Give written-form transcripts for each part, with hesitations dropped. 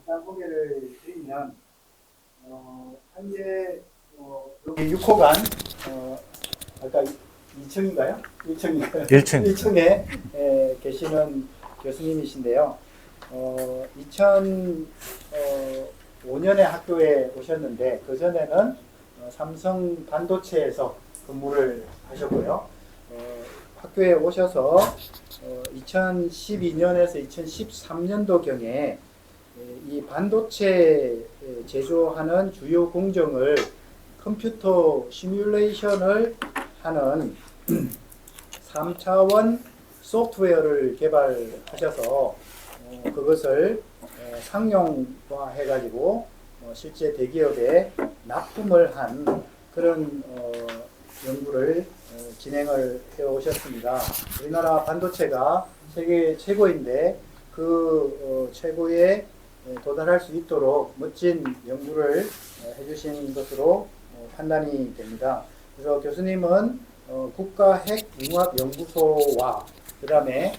간단 소개를 드리면 현재 여기 6호관 아까 2층인가요? 1층인가요? 1층. 1층에 계시는 교수님이신데요. 2005년에 학교에 오셨는데 그 전에는 삼성 반도체에서 근무를 하셨고요. 학교에 오셔서 2012년에서 2013년도경에 이 반도체 제조하는 주요 공정을 컴퓨터 시뮬레이션을 하는 3차원 소프트웨어를 개발하셔서 그것을 상용화해가지고 실제 대기업에 납품을 한 그런 연구를 진행을 해오셨습니다. 우리나라 반도체가 세계 최고인데 그 최고에 도달할 수 있도록 멋진 연구를 해주신 것으로 판단이 됩니다. 그래서 교수님은 국가핵융합연구소와 그 다음에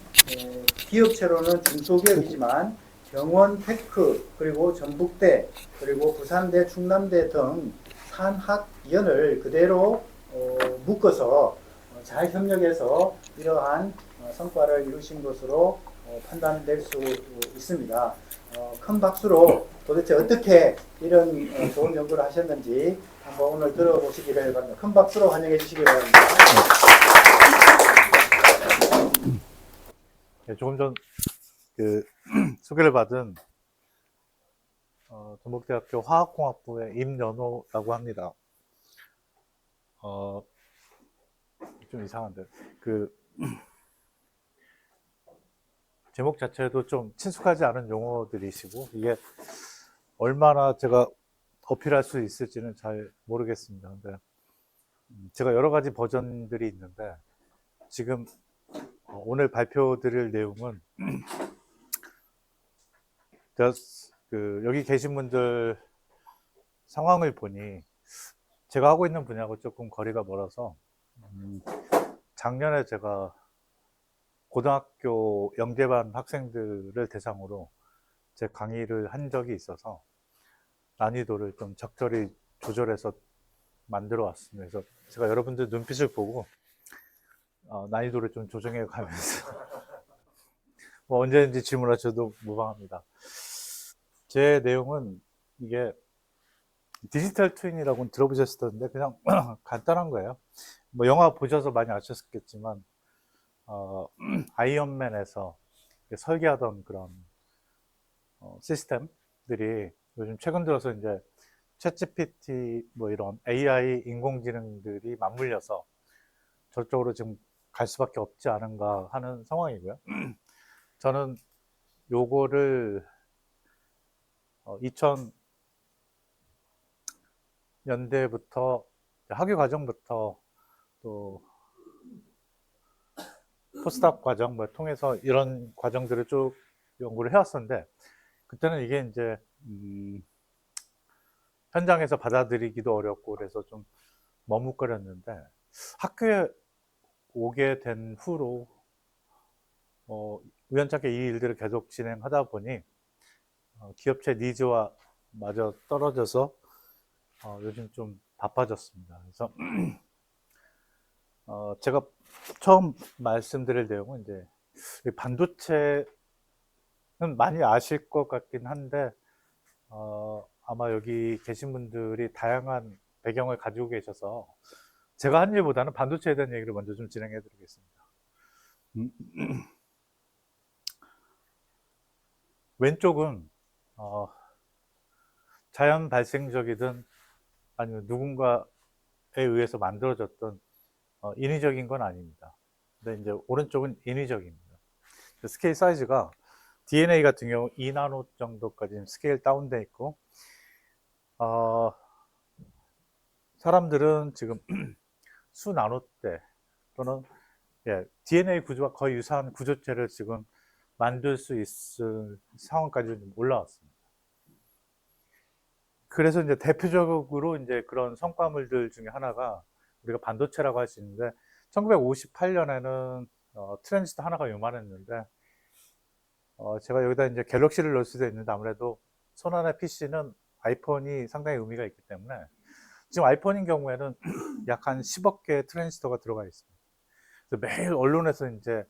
기업체로는 중소기업이지만 경원 테크 그리고 전북대 그리고 부산대 충남대 등 산학연을 그대로 묶어서 잘 협력해서 이러한 성과를 이루신 것으로 판단될 수 있습니다. 큰 박수로 도대체 어떻게 이런 좋은 연구를 하셨는지 한번 오늘 들어보시기를 바랍니다. 큰 박수로 환영해 주시기 바랍니다. 네, 조금 전 소개를 받은 전북대학교 화학공학부의 임연호라고 합니다. 좀 이상한데 제목 자체도 좀 친숙하지 않은 용어들이시고 이게 얼마나 제가 어필할 수 있을지는 잘 모르겠습니다. 근데 제가 여러 가지 버전들이 있는데 지금 오늘 발표드릴 내용은 제가 여기 계신 분들 상황을 보니 제가 하고 있는 분야하고 조금 거리가 멀어서 작년에 제가 고등학교 영재반 학생들을 대상으로 제 강의를 한 적이 있어서 난이도를 좀 적절히 조절해서 만들어 왔습니다. 그래서 제가 여러분들 눈빛을 보고 난이도를 좀 조정해 가면서 뭐 언제든지 질문하셔도 무방합니다. 제 내용은 이게 디지털 트윈이라고 들어보셨을 텐데 그냥 간단한 거예요. 뭐 영화 보셔서 많이 아셨겠지만 아이언맨에서 설계하던 그런 시스템들이 요즘 최근 들어서 이제 챗GPT 뭐 이런 AI 인공지능들이 맞물려서 저쪽으로 지금 갈 수밖에 없지 않은가 하는 상황이고요. 저는 요거를 2000년대부터 학위 과정부터 또 포스닥 과정 뭐 통해서 이런 과정들을 쭉 연구를 해왔었는데 그때는 이게 이제 현장에서 받아들이기도 어렵고 그래서 좀 머뭇거렸는데 학교에 오게 된 후로 우연찮게 이 일들을 계속 진행하다 보니 기업체 니즈와 마저 떨어져서 요즘 좀 바빠졌습니다. 그래서 제가 처음 말씀드릴 내용은 이제 반도체는 많이 아실 것 같긴 한데 아마 여기 계신 분들이 다양한 배경을 가지고 계셔서 제가 한 일보다는 반도체에 대한 얘기를 먼저 좀 진행해 드리겠습니다. 왼쪽은 자연 발생적이든 아니면 누군가에 의해서 만들어졌던 인위적인 건 아닙니다. 근데 이제 오른쪽은 인위적입니다. 스케일 사이즈가 DNA 같은 경우 2나노 정도까지 스케일 다운돼 있고 사람들은 지금 수나노대 또는 DNA 구조와 거의 유사한 구조체를 지금 만들 수 있을 상황까지 올라왔습니다. 그래서 이제 대표적으로 이제 그런 성과물들 중에 하나가 우리가 반도체라고 할 수 있는데 1958년에는 트랜지스터 하나가 요만했는데 제가 여기다 이제 갤럭시를 넣을 수도 있는데 아무래도 손안의 PC는 아이폰이 상당히 의미가 있기 때문에 지금 아이폰인 경우에는 약 한 10억 개의 트랜지스터가 들어가 있습니다. 그래서 매일 언론에서 이제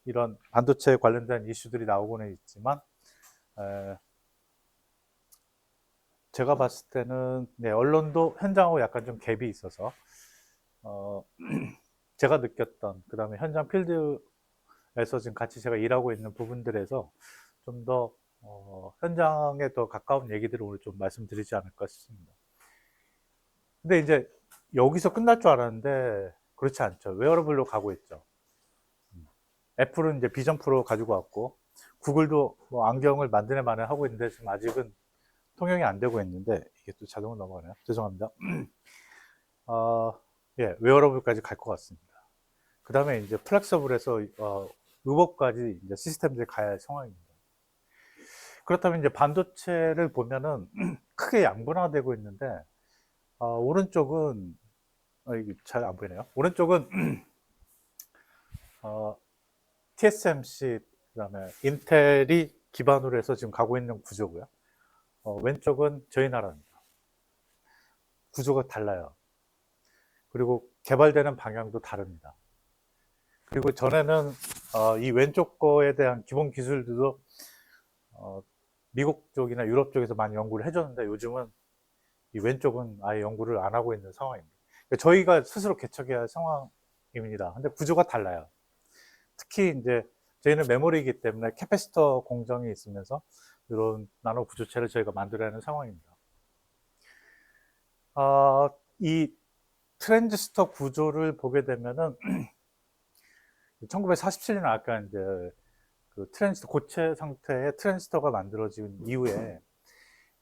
이런 반도체 관련된 이슈들이 나오고는 있지만 제가 봤을 때는 네, 언론도 현장하고 약간 좀 갭이 있어서 제가 느꼈던 그 다음에 현장 필드에서 지금 같이 제가 일하고 있는 부분들에서 좀 더 현장에 더 가까운 얘기들을 오늘 좀 말씀드리지 않을까 싶습니다. 근데 이제 여기서 끝날 줄 알았는데 그렇지 않죠. 웨어러블로 가고 있죠. 애플은 이제 비전 프로 가지고 왔고 구글도 뭐 안경을 만드네 마네 하고 있는데 지금 아직은 통용이 안 되고 있는데 이게 또 자동으로 넘어가네요. 죄송합니다. 예, 웨어러블까지 갈 것 같습니다. 그 다음에 이제 플렉서블에서 의복까지 이제 시스템들이 가야 할 상황입니다. 그렇다면 이제 반도체를 보면은 크게 양분화되고 있는데 오른쪽은 이게 잘 안 보이네요. 오른쪽은 TSMC 그다음에 인텔이 기반으로 해서 지금 가고 있는 구조고요. 왼쪽은 저희 나라입니다. 구조가 달라요. 그리고 개발되는 방향도 다릅니다. 그리고 전에는 이 왼쪽 거에 대한 기본 기술들도 미국 쪽이나 유럽 쪽에서 많이 연구를 해줬는데 요즘은 이 왼쪽은 아예 연구를 안 하고 있는 상황입니다. 그러니까 저희가 스스로 개척해야 할 상황입니다. 근데 구조가 달라요. 특히 이제 저희는 메모리이기 때문에 캐패시터 공정이 있으면서 이런 나노 구조체를 저희가 만들어야 하는 상황입니다. 이 트랜지스터 구조를 보게 되면은 1947년 아까 이제 그 트랜지스터 고체 상태의 트랜지스터가 만들어진 이후에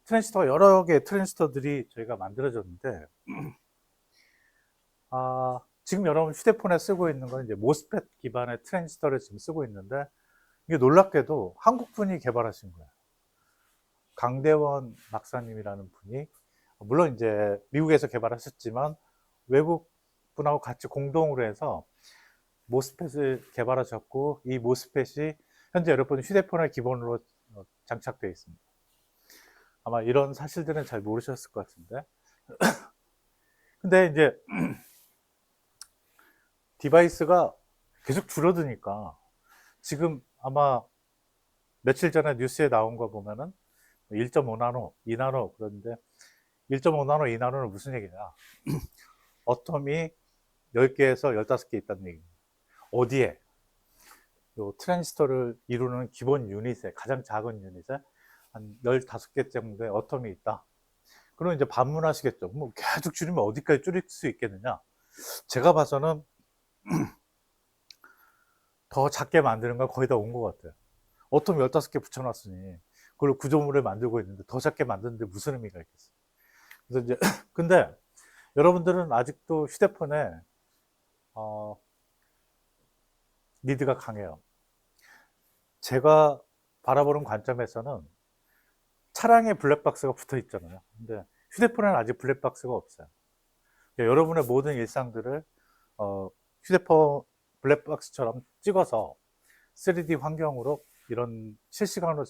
트랜지스터가 여러 개의 트랜지스터들이 저희가 만들어졌는데 지금 여러분 휴대폰에 쓰고 있는 건 이제 모스펫 기반의 트랜지스터를 지금 쓰고 있는데 이게 놀랍게도 한국 분이 개발하신 거예요. 강대원 박사님이라는 분이 물론 이제 미국에서 개발하셨지만 외국 분하고 같이 공동으로 해서 모스펫을 개발하셨고 이 모스펫이 현재 여러분 휴대폰의 기본으로 장착되어 있습니다. 아마 이런 사실들은 잘 모르셨을 것 같은데 근데 이제 디바이스가 계속 줄어드니까 지금 아마 며칠 전에 뉴스에 나온 거 보면은 1.5나노, 2나노 그런데 1.5나노, 2나노는 무슨 얘기냐 어텀이 10개에서 15개 있다는 얘기입니다. 어디에? 요 트랜지스터를 이루는 기본 유닛에 가장 작은 유닛에 한 15개 정도의 어텀이 있다. 그럼 이제 반문하시겠죠. 뭐 계속 줄이면 어디까지 줄일 수 있겠느냐? 제가 봐서는 더 작게 만드는 건 거의 다 온 것 같아요. 어텀 15개 붙여놨으니 그걸 구조물을 만들고 있는데 더 작게 만드는데 무슨 의미가 있겠어요. 그래서 이제 근데 여러분들은 아직도 휴대폰에 니드가 강해요. 제가 바라보는 관점에서는 차량에 블랙박스가 붙어 있잖아요. 근데 휴대폰에는 아직 블랙박스가 없어요. 그러니까 여러분의 모든 일상들을 휴대폰 블랙박스처럼 찍어서 3D 환경으로 이런 실시간으로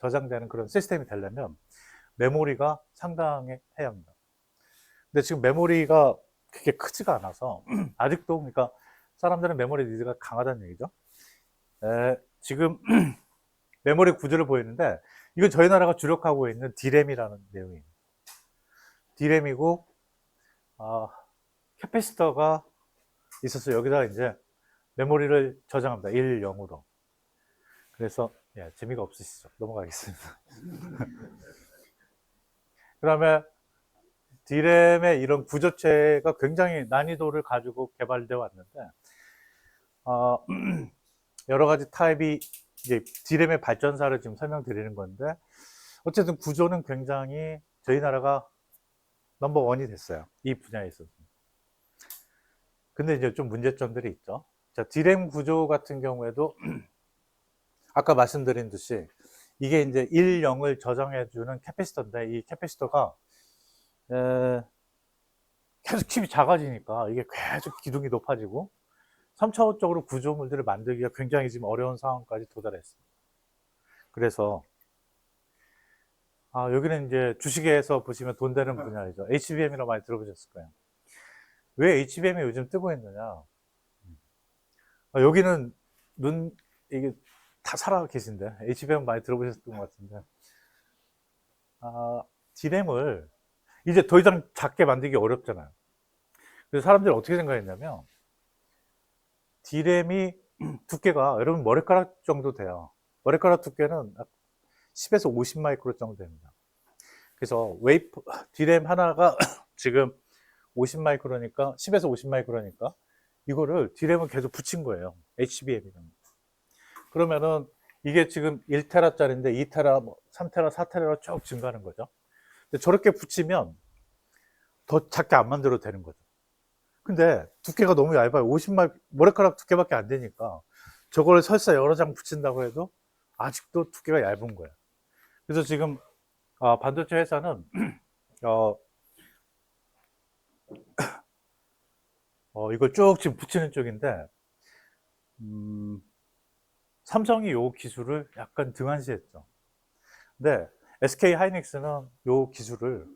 저장되는 그런 시스템이 되려면 메모리가 상당해야 합니다. 근데 지금 메모리가 그렇게 크지가 않아서 아직도 그러니까 사람들은 메모리 니드가 강하다는 얘기죠. 지금 메모리 구조를 보이는데 이건 저희 나라가 주력하고 있는 D램이라는 내용입니다. D램이고 캐패시터가 있어서 여기다가 이제 메모리를 저장합니다. 1, 0으로. 그래서 재미가 없으시죠? 넘어가겠습니다. 그 다음에 D램의 이런 구조체가 굉장히 난이도를 가지고 개발되어 왔는데 여러 가지 타입이 이제 D램의 발전사를 지금 설명드리는 건데 어쨌든 구조는 굉장히 저희 나라가 넘버원이 됐어요. 이 분야에 있어서. 근데 이제 좀 문제점들이 있죠. 자, D램 구조 같은 경우에도 아까 말씀드린 듯이 이게 이제 1, 0을 저장해주는 캐패시터인데 이 캐패시터가 계속 칩이 작아지니까 이게 계속 기둥이 높아지고 3차원적으로 구조물들을 만들기가 굉장히 지금 어려운 상황까지 도달했습니다. 그래서 여기는 이제 주식에서 보시면 돈 되는 분야이죠. HBM이라고 많이 들어보셨을 거예요. 왜 HBM이 요즘 뜨고 있느냐? 여기는 이게 다 살아 계신데, HBM 많이 들어보셨던 것 같은데, D램을 이제 더 이상 작게 만들기 어렵잖아요. 그래서 사람들이 어떻게 생각했냐면, D램이 두께가 여러분 머리카락 정도 돼요. 머리카락 두께는 10에서 50 마이크로 정도 됩니다. 그래서 D램 하나가 지금 50 마이크로니까 10에서 50 마이크로니까 이거를 D램을 계속 붙인 거예요. HBM이라는. 그러면은 이게 지금 1테라짜리인데 2테라, 3테라, 4테라로 쭉 증가하는 거죠. 근데 저렇게 붙이면 더 작게 안 만들어도 되는 거죠. 근데 두께가 너무 얇아요. 50마이크로, 머리카락 두께밖에 안 되니까 저걸 설사 여러 장 붙인다고 해도 아직도 두께가 얇은 거예요. 그래서 지금 반도체 회사는 이걸 쭉 지금 붙이는 쪽인데 삼성이 요 기술을 약간 등한시했죠. 근데 SK 하이닉스는 요 기술을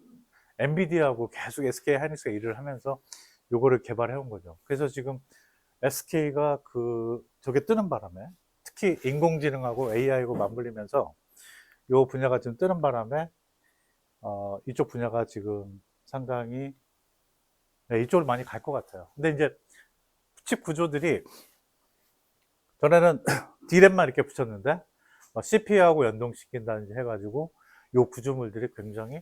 엔비디아하고 계속 SK 하이닉스가 일을 하면서 요거를 개발해 온 거죠. 그래서 지금 SK가 저게 뜨는 바람에 특히 인공지능하고 AI하고 맞물리면서 요 분야가 지금 뜨는 바람에 이쪽 분야가 지금 상당히 이쪽으로 많이 갈 것 같아요. 근데 이제 칩 구조들이 전에는 D램만 이렇게 붙였는데 CPU하고 연동시킨다든지 해가지고 요 구조물들이 굉장히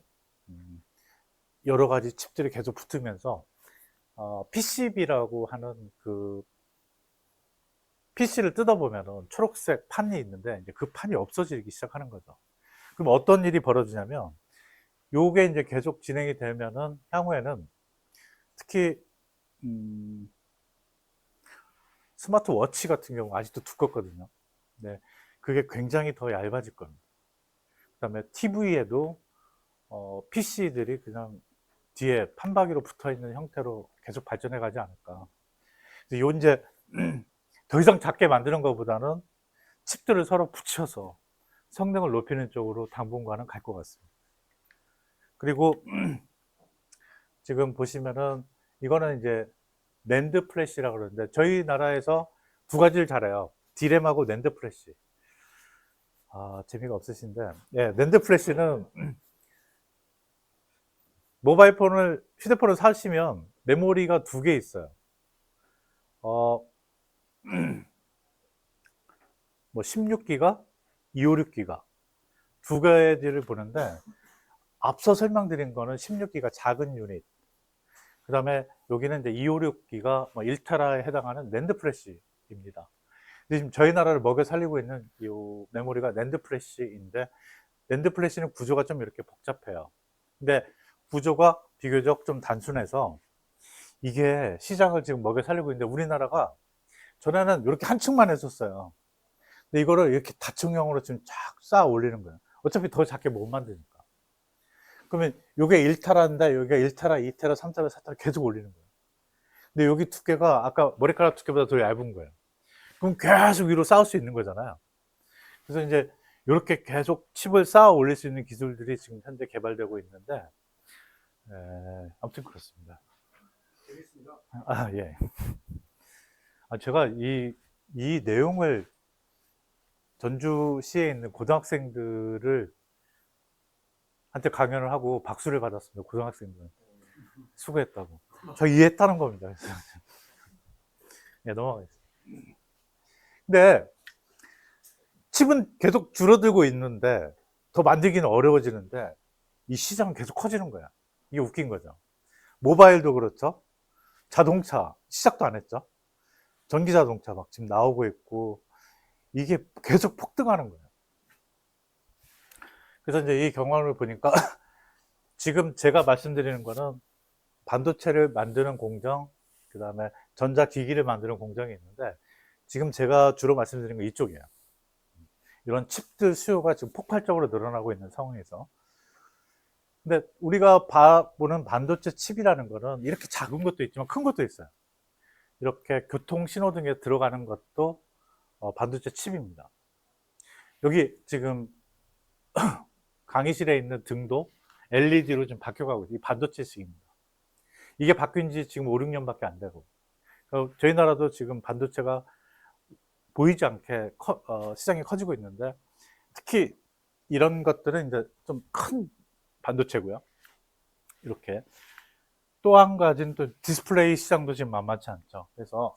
여러 가지 칩들이 계속 붙으면서 PCB라고 하는 PC를 뜯어보면은 초록색 판이 있는데 이제 그 판이 없어지기 시작하는 거죠. 그럼 어떤 일이 벌어지냐면 요게 이제 계속 진행이 되면은 향후에는 특히 스마트워치 같은 경우 아직도 두껍거든요. 네, 그게 굉장히 더 얇아질 겁니다. 그 다음에 TV에도 PC들이 그냥 뒤에 판박이로 붙어 있는 형태로 계속 발전해 가지 않을까. 요 이제 더 이상 작게 만드는 것보다는 칩들을 서로 붙여서 성능을 높이는 쪽으로 당분간은 갈 것 같습니다. 그리고 지금 보시면은 이거는 이제 낸드 플래시라고 그러는데 저희 나라에서 두 가지를 잘해요. D램하고 낸드 플래시. 재미가 없으신데, 예, 낸드 플래시는 휴대폰을 사시면 메모리가 두 개 있어요. 뭐 16기가, 256기가 두 가지를 보는데 앞서 설명드린 거는 16기가 작은 유닛. 그 다음에 여기는 이제 256기가 뭐 1테라에 해당하는 낸드 플래시입니다. 근데 지금 저희 나라를 먹여 살리고 있는 이 메모리가 낸드 플래시인데 낸드 플래시는 구조가 좀 이렇게 복잡해요. 근데 구조가 비교적 좀 단순해서 이게 시장을 지금 먹여 살리고 있는데 우리나라가 전에는 이렇게 한 층만 했었어요. 근데 이거를 이렇게 다층형으로 지금 쫙 쌓아 올리는 거예요. 어차피 더 작게 못 만드니까. 그러면 이게 1테라인데 여기가 1테라, 2테라, 3테라, 4테라 계속 올리는 거예요. 근데 여기 두께가 아까 머리카락 두께보다 더 얇은 거예요. 그럼 계속 위로 쌓을 수 있는 거잖아요. 그래서 이제 이렇게 계속 칩을 쌓아 올릴 수 있는 기술들이 지금 현재 개발되고 있는데, 아무튼 그렇습니다. 되겠습니다. 예. 제가 이 내용을 전주시에 있는 고등학생들을 한테 강연을 하고 박수를 받았습니다. 고등학생들 수고했다고. 저 이해했다는 겁니다. 네, 넘어가겠습니다. 근데 칩은 계속 줄어들고 있는데 더 만들기는 어려워지는데 이 시장은 계속 커지는 거야. 이게 웃긴 거죠. 모바일도 그렇죠. 자동차 시작도 안 했죠. 전기 자동차 막 지금 나오고 있고 이게 계속 폭등하는 거예요. 그래서 이제 이 경험을 보니까 지금 제가 말씀드리는 거는 반도체를 만드는 공정, 그 다음에 전자기기를 만드는 공정이 있는데 지금 제가 주로 말씀드리는 건 이쪽이에요. 이런 칩들 수요가 지금 폭발적으로 늘어나고 있는 상황에서 근데 우리가 보는 반도체 칩이라는 거는 이렇게 작은 것도 있지만 큰 것도 있어요. 이렇게 교통 신호등에 들어가는 것도 반도체 칩입니다. 여기 지금 강의실에 있는 등도 LED로 좀 바뀌어가고 있어요. 이 반도체식입니다. 이게 바뀐 지 지금 5, 6년밖에 안 되고. 저희 나라도 지금 반도체가 보이지 않게 시장이 커지고 있는데, 특히 이런 것들은 이제 좀 큰 반도체고요. 이렇게. 또 한 가지는 또 디스플레이 시장도 지금 만만치 않죠. 그래서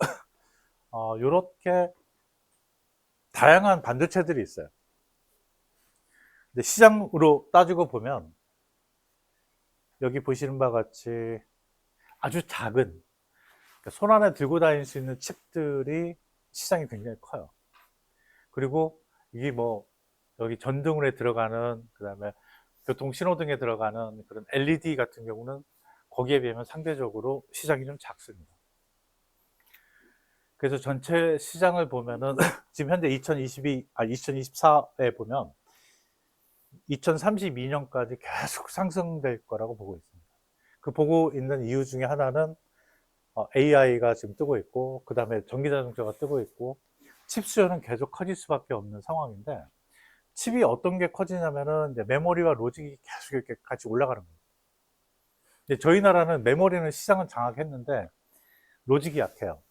이렇게 다양한 반도체들이 있어요. 근데 시장으로 따지고 보면 여기 보시는 바와 같이 아주 작은, 그러니까 손 안에 들고 다닐 수 있는 칩들이 시장이 굉장히 커요. 그리고 이게 뭐 여기 전등에 들어가는, 그 다음에 교통 신호등에 들어가는 그런 LED 같은 경우는 거기에 비하면 상대적으로 시장이 좀 작습니다. 그래서 전체 시장을 보면은 지금 현재 2024에 보면 2032년까지 계속 상승될 거라고 보고 있습니다. 그 보고 있는 이유 중에 하나는 AI가 지금 뜨고 있고, 그 다음에 전기자동차가 뜨고 있고, 칩 수요는 계속 커질 수밖에 없는 상황인데, 칩이 어떤 게 커지냐면은 이제 메모리와 로직이 계속 이렇게 같이 올라가는 거예요. 근데 저희 나라는 메모리는 시장을 장악했는데 로직이 약해요.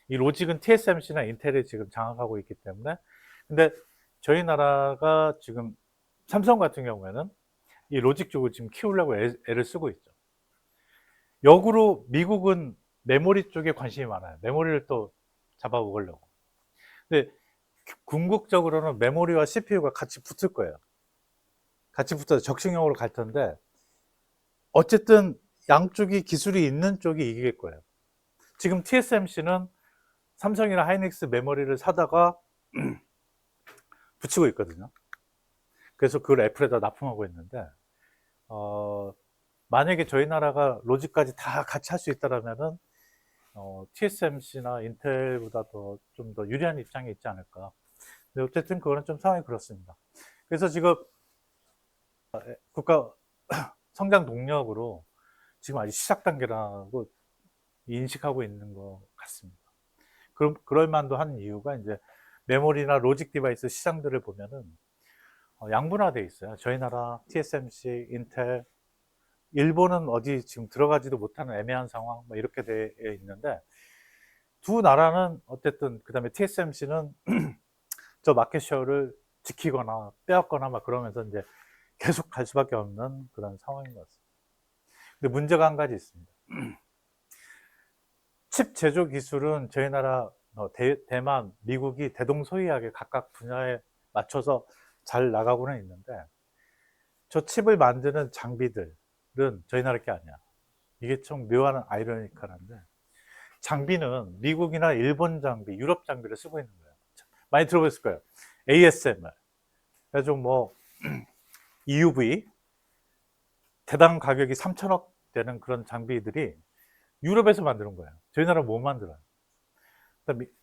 이 로직은 TSMC나 인텔이 지금 장악하고 있기 때문에. 근데 저희 나라가 지금 삼성 같은 경우에는 이 로직 쪽을 지금 키우려고 애를 쓰고 있죠. 역으로 미국은 메모리 쪽에 관심이 많아요. 메모리를 또 잡아먹으려고. 근데 궁극적으로는 메모리와 CPU가 같이 붙을 거예요. 같이 붙어서 적층형으로 갈 텐데, 어쨌든 양쪽이 기술이 있는 쪽이 이길 거예요. 지금 TSMC는 삼성이나 하이닉스 메모리를 사다가 붙이고 있거든요. 그래서 그걸 애플에다 납품하고 있는데, 만약에 저희 나라가 로직까지 다 같이 할 수 있다면은 TSMC나 인텔보다 좀 더 유리한 입장에 있지 않을까. 근데 어쨌든 그거는 좀 상황이 그렇습니다. 그래서 지금 국가 성장 동력으로 지금 아직 시작 단계라고 인식하고 있는 것 같습니다. 그럴 만도 한 이유가 이제 메모리나 로직 디바이스 시장들을 보면은 양분화되어 있어요. 저희 나라, TSMC, 인텔, 일본은 어디 지금 들어가지도 못하는 애매한 상황, 뭐 이렇게 되어 있는데, 두 나라는 어쨌든, 그 다음에 TSMC는 저 마켓쉐어를 지키거나 빼앗거나 막 그러면서 이제 계속 갈 수밖에 없는 그런 상황인 것 같습니다. 근데 문제가 한 가지 있습니다. 칩 제조 기술은 저희 나라, 대만, 미국이 대동소이하게 각각 분야에 맞춰서 잘 나가고는 있는데, 저 칩을 만드는 장비들은 저희 나라 게 아니야. 이게 좀 묘한 아이러니컬한데, 장비는 미국이나 일본 장비, 유럽 장비를 쓰고 있는 거예요. 많이 들어보셨을 거예요. ASMR. 그래서 뭐 EUV, 대당 가격이 3천억 되는 그런 장비들이 유럽에서 만드는 거예요. 저희 나라 못 만들어요.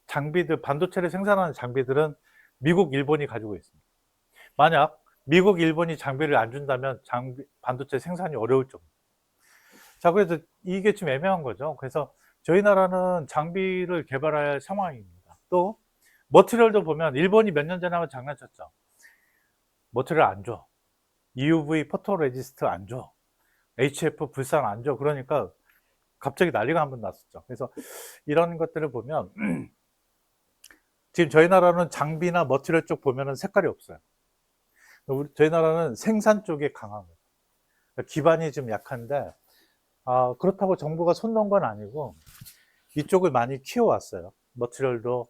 장비들, 반도체를 생산하는 장비들은 미국, 일본이 가지고 있습니다. 만약 미국, 일본이 장비를 안 준다면 반도체 생산이 어려울 정도. 자, 그래서 이게 좀 애매한 거죠. 그래서 저희 나라는 장비를 개발해야 할 상황입니다. 또 머티리얼도 보면 일본이 몇 년 전에 한번 장난쳤죠. 머티리얼 안 줘. EUV 포토레지스트 안 줘. HF 불산 안 줘. 그러니까 갑자기 난리가 한번 났었죠. 그래서 이런 것들을 보면 지금 저희 나라는 장비나 머티리얼 쪽 보면은 색깔이 없어요. 저희 나라는 생산 쪽에 강한 거예요. 기반이 좀 약한데, 그렇다고 정부가 손 놓은 건 아니고 이쪽을 많이 키워왔어요. 머티리얼도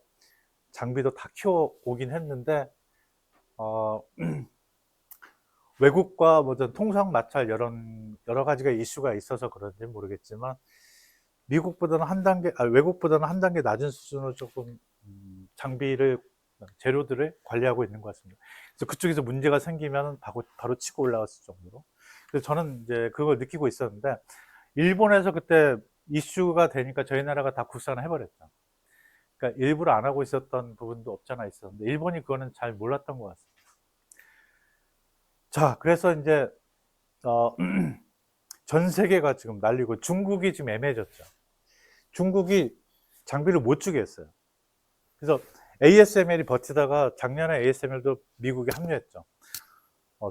장비도 다 키워오긴 했는데, 외국과 뭐든 통상 마찰 여러 가지가 이슈가 있어서 그런지 모르겠지만, 외국보다는 한 단계 낮은 수준으로 조금 장비를, 재료들을 관리하고 있는 것 같습니다. 그래서 그쪽에서 문제가 생기면 바로 치고 올라갔을 정도로. 그래서 저는 이제 그걸 느끼고 있었는데, 일본에서 그때 이슈가 되니까 저희 나라가 다 국산을 해버렸죠. 그러니까 일부러 안 하고 있었던 부분도 없잖아 있었는데, 일본이 그거는 잘 몰랐던 것 같습니다. 자, 그래서 이제 전 세계가 지금 난리고, 중국이 지금 애매해졌죠. 중국이 장비를 못 주게 했어요. 그래서 ASML이 버티다가 작년에 ASML도 미국에 합류했죠.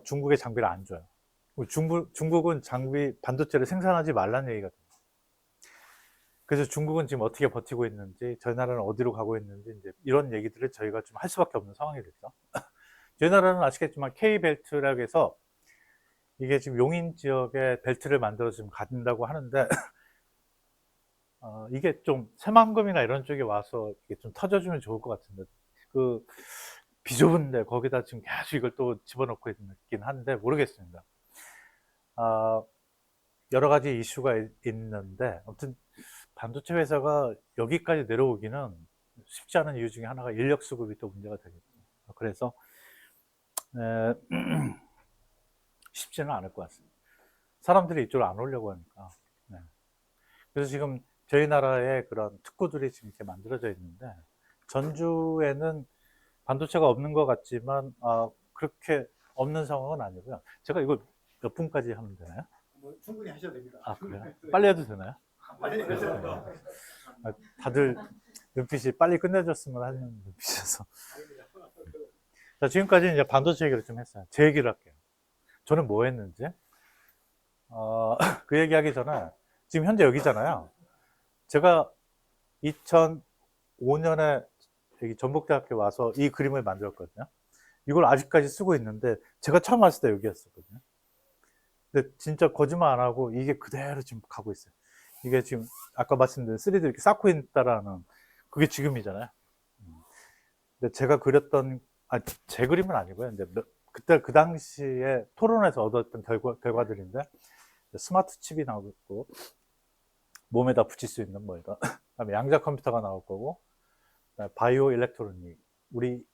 중국의 장비를 안 줘요. 중국은 반도체를 생산하지 말라는 얘기가 돼요. 그래서 중국은 지금 어떻게 버티고 있는지, 저희 나라는 어디로 가고 있는지, 이제 이런 얘기들을 저희가 좀 할 수밖에 없는 상황이 됐죠. 저희 나라는 아시겠지만 K벨트라고 해서 이게 지금 용인 지역에 벨트를 만들어 지금 간다고 하는데, 이게 좀 새만금이나 이런 쪽에 와서 이게 좀 터져주면 좋을 것 같은데, 그 비좁은데 거기다 지금 계속 이걸 또 집어넣고 있긴 한데 모르겠습니다. 여러 가지 이슈가 있는데, 아무튼 반도체 회사가 여기까지 내려오기는 쉽지 않은 이유 중에 하나가 인력 수급이 또 문제가 되겠죠. 그래서 쉽지는 않을 것 같습니다. 사람들이 이쪽으로 안 오려고 하니까. 네. 그래서 지금 저희 나라에 그런 특구들이 지금 이렇게 만들어져 있는데, 전주에는 반도체가 없는 것 같지만 그렇게 없는 상황은 아니고요. 제가 이거 몇 분까지 하면 되나요? 뭐 충분히 하셔도 됩니다. 그래요? 빨리 해도 되나요? 빨리 하셔도 다들 눈빛이 빨리 끝내줬으면 하는 눈빛이어서. 자, 지금까지 이제 반도체 얘기를 좀 했어요. 제 얘기를 할게요. 저는 뭐 했는지. 그 얘기하기 전에 지금 현재 여기잖아요. 제가 2005년에 여기 전북대학교 와서 이 그림을 만들었거든요. 이걸 아직까지 쓰고 있는데 제가 처음 왔을 때 여기였었거든요. 근데 진짜 거짓말 안 하고 이게 그대로 지금 가고 있어요. 이게 지금 아까 말씀드린 3D 이렇게 쌓고 있다라는 그게 지금이잖아요. 근데 제가 그렸던 제 그림은 아니고요. 근데 그때 그 당시에 토론에서 얻었던 결과들인데 스마트 칩이 나오고 몸에다 붙일 수 있는 뭐다. 그다음에 양자 컴퓨터가 나올 거고 바이오 일렉트로닉 우리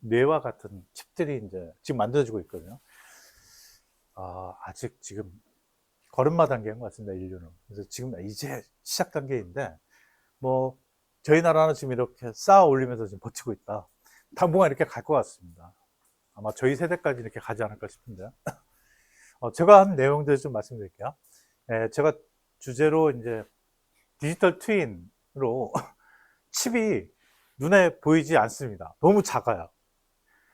뇌와 같은 칩들이 이제 지금 만들어지고 있거든요. 아직 지금 걸음마 단계인 것 같습니다, 인류는. 그래서 지금 이제 시작 단계인데, 뭐, 저희 나라는 지금 이렇게 쌓아 올리면서 지금 버티고 있다. 당분간 이렇게 갈 것 같습니다. 아마 저희 세대까지 이렇게 가지 않을까 싶은데요. 제가 한 내용들 좀 말씀드릴게요. 제가 주제로 이제 디지털 트윈으로 칩이 눈에 보이지 않습니다. 너무 작아요.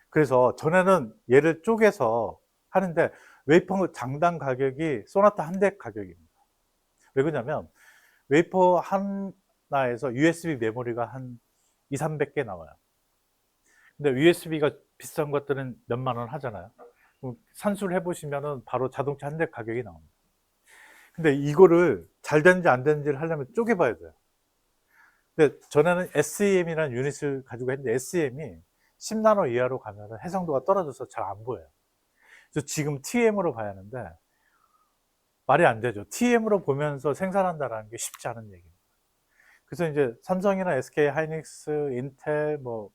그래서 전에는 얘를 쪼개서 하는데 웨이퍼 장당 가격이 소나타 한 대 가격입니다. 왜 그러냐면 웨이퍼 하나에서 USB 메모리가 한 2, 300개 나와요. 근데 USB가 비싼 것들은 몇만 원 하잖아요. 그럼 산수를 해보시면은 바로 자동차 한 대 가격이 나옵니다. 근데 이거를 잘 되는지 안 되는지를 하려면 쪼개봐야 돼요. 근데 전에는 SEM이라는 유닛을 가지고 했는데 SEM이 10나노 이하로 가면 해상도가 떨어져서 잘 안 보여요. 그래서 지금 TM으로 봐야 하는데 말이 안 되죠. TM으로 보면서 생산한다는 게 쉽지 않은 얘기입니다. 그래서 이제 삼성이나 SK 하이닉스, 인텔, 뭐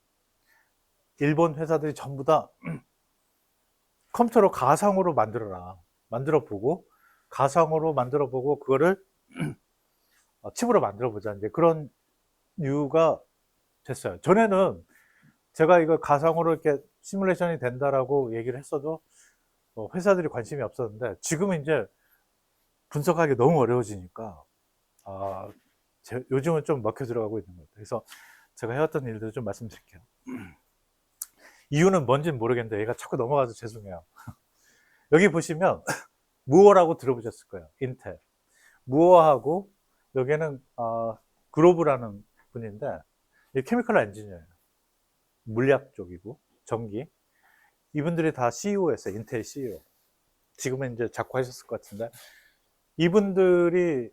일본 회사들이 전부 다 컴퓨터로 가상으로 만들어 보고 가상으로 만들어 보고 그거를 칩으로 만들어 보자 이제 그런 이유가 됐어요. 전에는 제가 이거 가상으로 이렇게 시뮬레이션이 된다라고 얘기를 했어도 회사들이 관심이 없었는데 지금은 이제 분석하기 너무 어려워지니까 요즘은 좀 먹혀 들어가고 있는 것 같아요. 그래서 제가 해왔던 일들 좀 말씀드릴게요. 이유는 뭔지는 모르겠는데 얘가 자꾸 넘어가서 죄송해요. 여기 보시면 무어라고 들어보셨을 거예요. 인텔. 무어하고 여기는 그로브라는 분인데 케미컬 엔지니어예요. 물리학 쪽이고 전기. 이분들이 다 CEO였어요. 인텔 CEO. 지금은 이제 작고하셨을 것 같은데 이분들이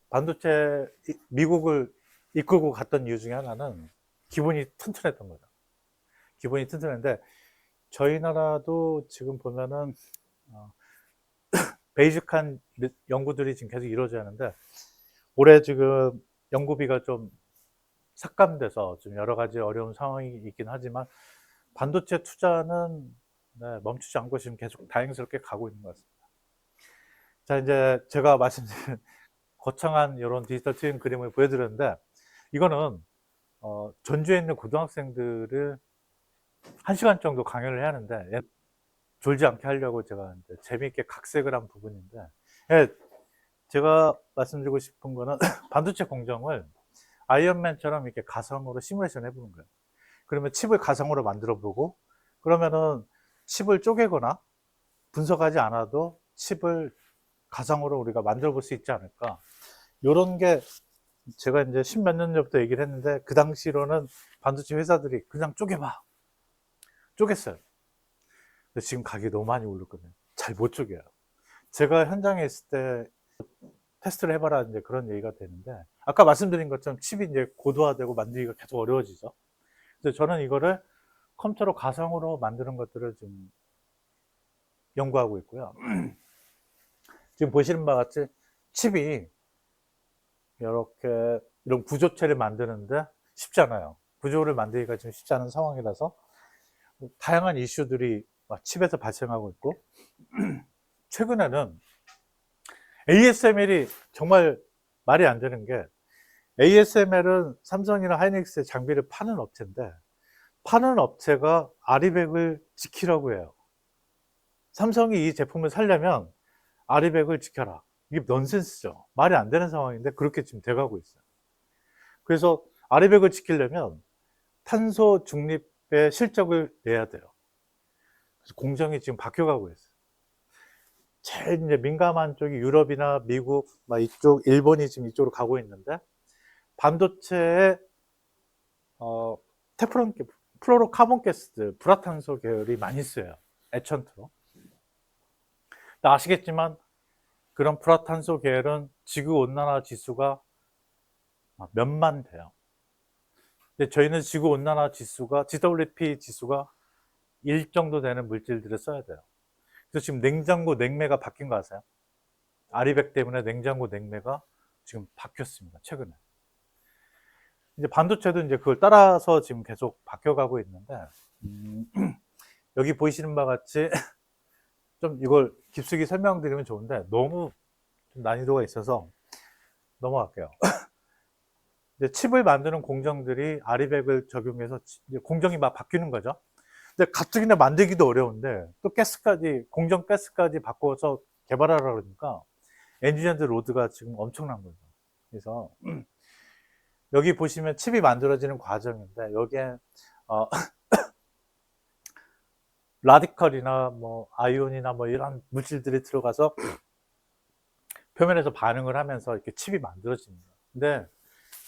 반도체 미국을 이끌고 갔던 이유 중에 하나는 기본이 튼튼했던 거죠. 기본이 튼튼했는데 저희 나라도 지금 보면은 베이직한 연구들이 지금 계속 이루어져야 하는데 올해 지금 연구비가 좀 삭감돼서 좀 여러 가지 어려운 상황이 있긴 하지만 반도체 투자는 멈추지 않고 지금 계속 다행스럽게 가고 있는 것 같습니다. 자, 이제 제가 말씀드린 거창한 이런 디지털 트윈 그림을 보여드렸는데 이거는 전주에 있는 고등학생들을 1시간 정도 강연을 해야 하는데 졸지 않게 하려고 제가 재미있게 각색을 한 부분인데 제가 말씀드리고 싶은 거는 반도체 공정을 아이언맨처럼 이렇게 가상으로 시뮬레이션 해보는 거예요. 그러면 칩을 가상으로 만들어 보고, 그러면은 칩을 쪼개거나 분석하지 않아도 칩을 가상으로 우리가 만들어 볼 수 있지 않을까. 요런 게 제가 이제 십몇 년 전부터 얘기를 했는데, 그 당시로는 반도체 회사들이 그냥 쪼개봐. 쪼갰어요. 근데 지금 가격이 너무 많이 오르거든요. 잘 못 쪼개요. 제가 현장에 있을 때 테스트를 해봐라 이제 그런 얘기가 되는데, 아까 말씀드린 것처럼 칩이 이제 고도화되고 만들기가 계속 어려워지죠. 그래서 저는 이거를 컴퓨터로 가상으로 만드는 것들을 좀 연구하고 있고요. 지금 보시는 바와 같이 칩이 이렇게 이런 구조체를 만드는데 쉽지 않아요. 구조를 만들기가 좀 쉽지 않은 상황이라서 다양한 이슈들이 칩에서 발생하고 있고, 최근에는 ASML이 정말 말이 안 되는 게, ASML은 삼성이나 하이닉스의 장비를 파는 업체인데, 파는 업체가 아리백을 지키라고 해요. 삼성이 이 제품을 살려면 아리백을 지켜라. 이게 넌센스죠. 말이 안 되는 상황인데 그렇게 지금 돼가고 있어요. 그래서 아리백을 지키려면 탄소 중립의 실적을 내야 돼요. 그래서 공정이 지금 바뀌어가고 있어요. 제일 이제 민감한 쪽이 유럽이나 미국, 막 이쪽, 일본이 지금 이쪽으로 가고 있는데, 반도체에 테프론, 플로로카본 가스들, 불화탄소 계열이 많이 쓰여요. 애천트로. 아시겠지만 그런 불화탄소 계열은 지구 온난화 지수가 몇만 돼요. 근데 저희는 지구 온난화 지수가, GWP 지수가 1 정도 되는 물질들을 써야 돼요. 그래서 지금 냉장고 냉매가 바뀐 거 아세요? 아리백 때문에 냉장고 냉매가 지금 바뀌었습니다. 최근에. 이제 반도체도 이제 그걸 따라서 지금 계속 바뀌어가고 있는데, 여기 보이시는 바와 같이 좀 이걸 깊숙이 설명드리면 좋은데 너무 좀 난이도가 있어서 넘어갈게요. 이제 칩을 만드는 공정들이 아리백을 적용해서 공정이 막 바뀌는 거죠. 근데 가뜩이나 만들기도 어려운데 또 가스까지, 공정 가스까지 바꿔서 개발하라 그러니까 엔지니어들 로드가 지금 엄청난 거죠. 그래서 여기 보시면 칩이 만들어지는 과정인데, 여기에 라디컬이나 뭐 아이온이나 뭐 이런 물질들이 들어가서 표면에서 반응을 하면서 이렇게 칩이 만들어집니다. 근데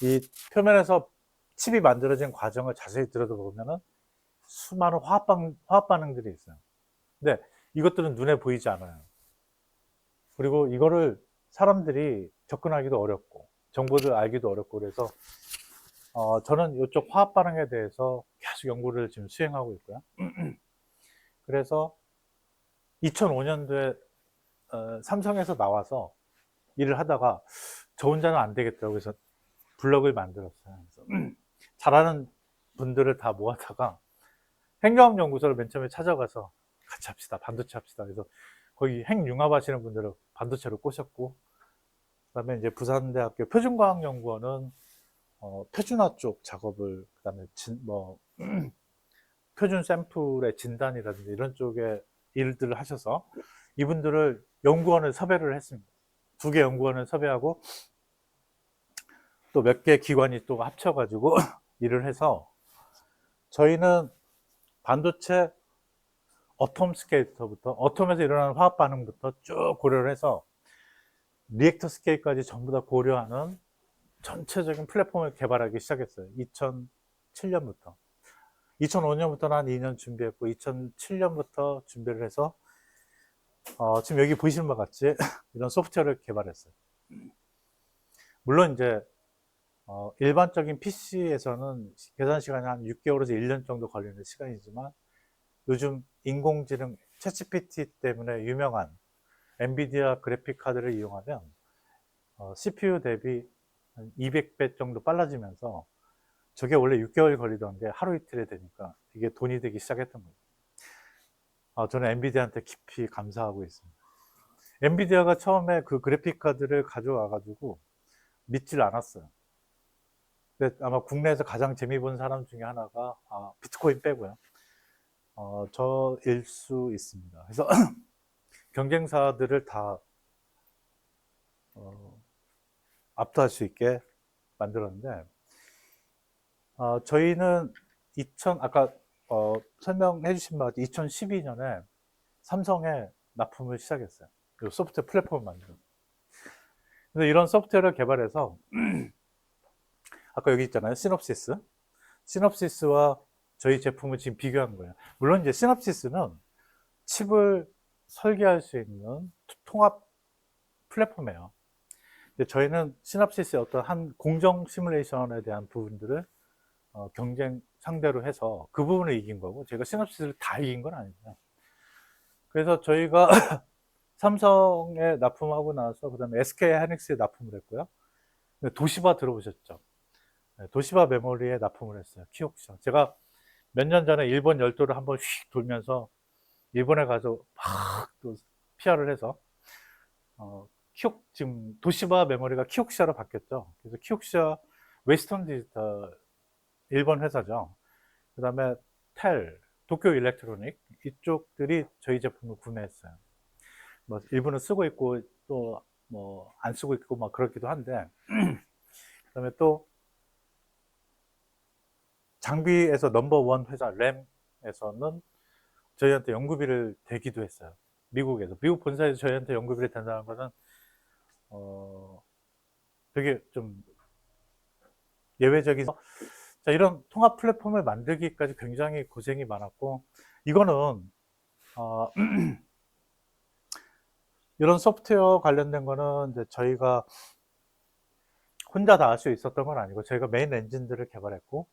이 표면에서 칩이 만들어진 과정을 자세히 들여다보면은 수많은 화학 반응들이 있어요. 근데 이것들은 눈에 보이지 않아요. 그리고 이거를 사람들이 접근하기도 어렵고 정보를 알기도 어렵고, 그래서 저는 이쪽 화학 반응에 대해서 계속 연구를 지금 수행하고 있고요. 그래서 2005년도에 삼성에서 나와서 일을 하다가 저 혼자는 안 되겠더라고요. 그래서 블럭을 만들었어요. 그래서 잘하는 분들을 다 모아다가 핵융합연구소를 맨 처음에 찾아가서 같이 합시다. 반도체 합시다. 그래서 거기 핵융합 하시는 분들을 반도체로 꼬셨고, 그다음에 이제 부산대학교 표준과학연구원은 표준화 쪽 작업을, 그다음에 표준 샘플의 진단이라든지 이런 쪽에 일들을 하셔서 이분들을 연구원을 섭외를 했습니다. 2개 연구원을 섭외하고 또 몇 개 기관이 또 합쳐가지고 일을 해서, 저희는 반도체 어텀 스케일부터, 어텀에서 일어나는 화학 반응부터 쭉 고려를 해서 리액터 스케일까지 전부 다 고려하는 전체적인 플랫폼을 개발하기 시작했어요. 2007년부터. 2005년부터는 한 2년 준비했고 2007년부터 준비를 해서 지금 여기 보시는 것 같이 이런 소프트웨어를 개발했어요. 물론 이제 일반적인 PC에서는 계산 시간이 한 6개월에서 1년 정도 걸리는 시간이지만, 요즘 인공지능 챗GPT 때문에 유명한 엔비디아 그래픽 카드를 이용하면 CPU 대비 한 200배 정도 빨라지면서, 저게 원래 6개월 걸리던 게 하루 이틀에 되니까 이게 돈이 되기 시작했던 거죠. 저는 엔비디아한테 깊이 감사하고 있습니다. 엔비디아가 처음에 그 그래픽 카드를 가져와 가지고 믿질 않았어요. 근데 아마 국내에서 가장 재미 본 사람 중에 하나가 비트코인 빼고요. 저일 수 있습니다. 그래서 경쟁사들을 다 압도할 수 있게 만들었는데, 저희는 아까 설명해 주신 바와 같이 2012년에 삼성에 납품을 시작했어요. 이 소프트웨어 플랫폼을 만들어. 그래서 이런 소프트웨어를 개발해서 아까 여기 있잖아요. 시놉시스. 시놉시스와 저희 제품을 지금 비교한 거예요. 물론 이제 시놉시스는 칩을 설계할 수 있는 통합 플랫폼이에요. 근데 저희는 시놉시스의 어떤 한 공정 시뮬레이션에 대한 부분들을 경쟁 상대로 해서 그 부분을 이긴 거고, 제가 시놉시스를 다 이긴 건 아닙니다. 그래서 저희가 삼성에 납품하고 나서 그 다음에 SK 하이닉스에 납품을 했고요. 도시바 들어보셨죠? 네, 도시바 메모리에 납품을 했어요. 키옥션. 제가 몇 년 전에 일본 열도를 한번 휙 돌면서 일본에 가서 막 또 PR을 해서 지금 도시바 메모리가 키옥시아로 바뀌었죠. 그래서 키옥시아 웨스턴 디지털 일본 회사죠. 그 다음에 도쿄 일렉트로닉 이쪽들이 저희 제품을 구매했어요. 뭐 일부는 쓰고 있고 또 뭐 안 쓰고 있고 막 그렇기도 한데 그다음에 또 장비에서 넘버원 회사 램에서는 저희한테 연구비를 대기도 했어요. 미국에서 미국 본사에서 저희한테 연구비를 댄다는 것은 되게 좀 예외적인. 자, 이런 통합 플랫폼을 만들기까지 굉장히 고생이 많았고, 이거는 이런 소프트웨어 관련된 거는 이제 저희가 혼자 다 할 수 있었던 건 아니고, 저희가 메인 엔진들을 개발했고,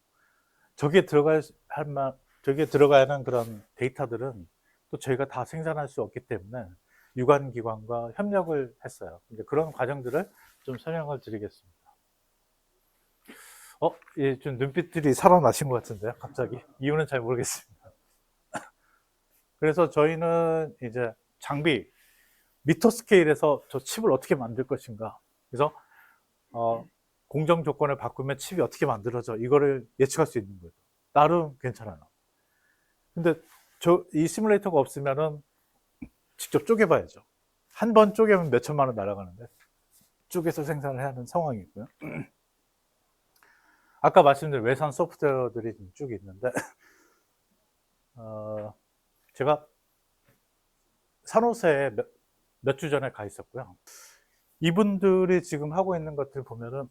저기에 들어가야 하는 그런 데이터들은 또 저희가 다 생산할 수 없기 때문에 유관기관과 협력을 했어요. 이제 그런 과정들을 좀 설명을 드리겠습니다. 예, 좀 눈빛들이 살아나신 것 같은데요, 갑자기. 이유는 잘 모르겠습니다. 그래서 저희는 이제 장비, 미터 스케일에서 저 칩을 어떻게 만들 것인가. 그래서 공정 조건을 바꾸면 칩이 어떻게 만들어져, 이거를 예측할 수 있는 거죠. 나름 괜찮아요. 근데 이 시뮬레이터가 없으면은 직접 쪼개봐야죠. 한 번 쪼개면 몇 천만 원 날아가는데 쪼개서 생산을 해야 하는 상황이고요. 아까 말씀드린 외산 소프트웨어들이 쭉 있는데 제가 산호세에 몇 주 전에 가 있었고요. 이분들이 지금 하고 있는 것들 보면은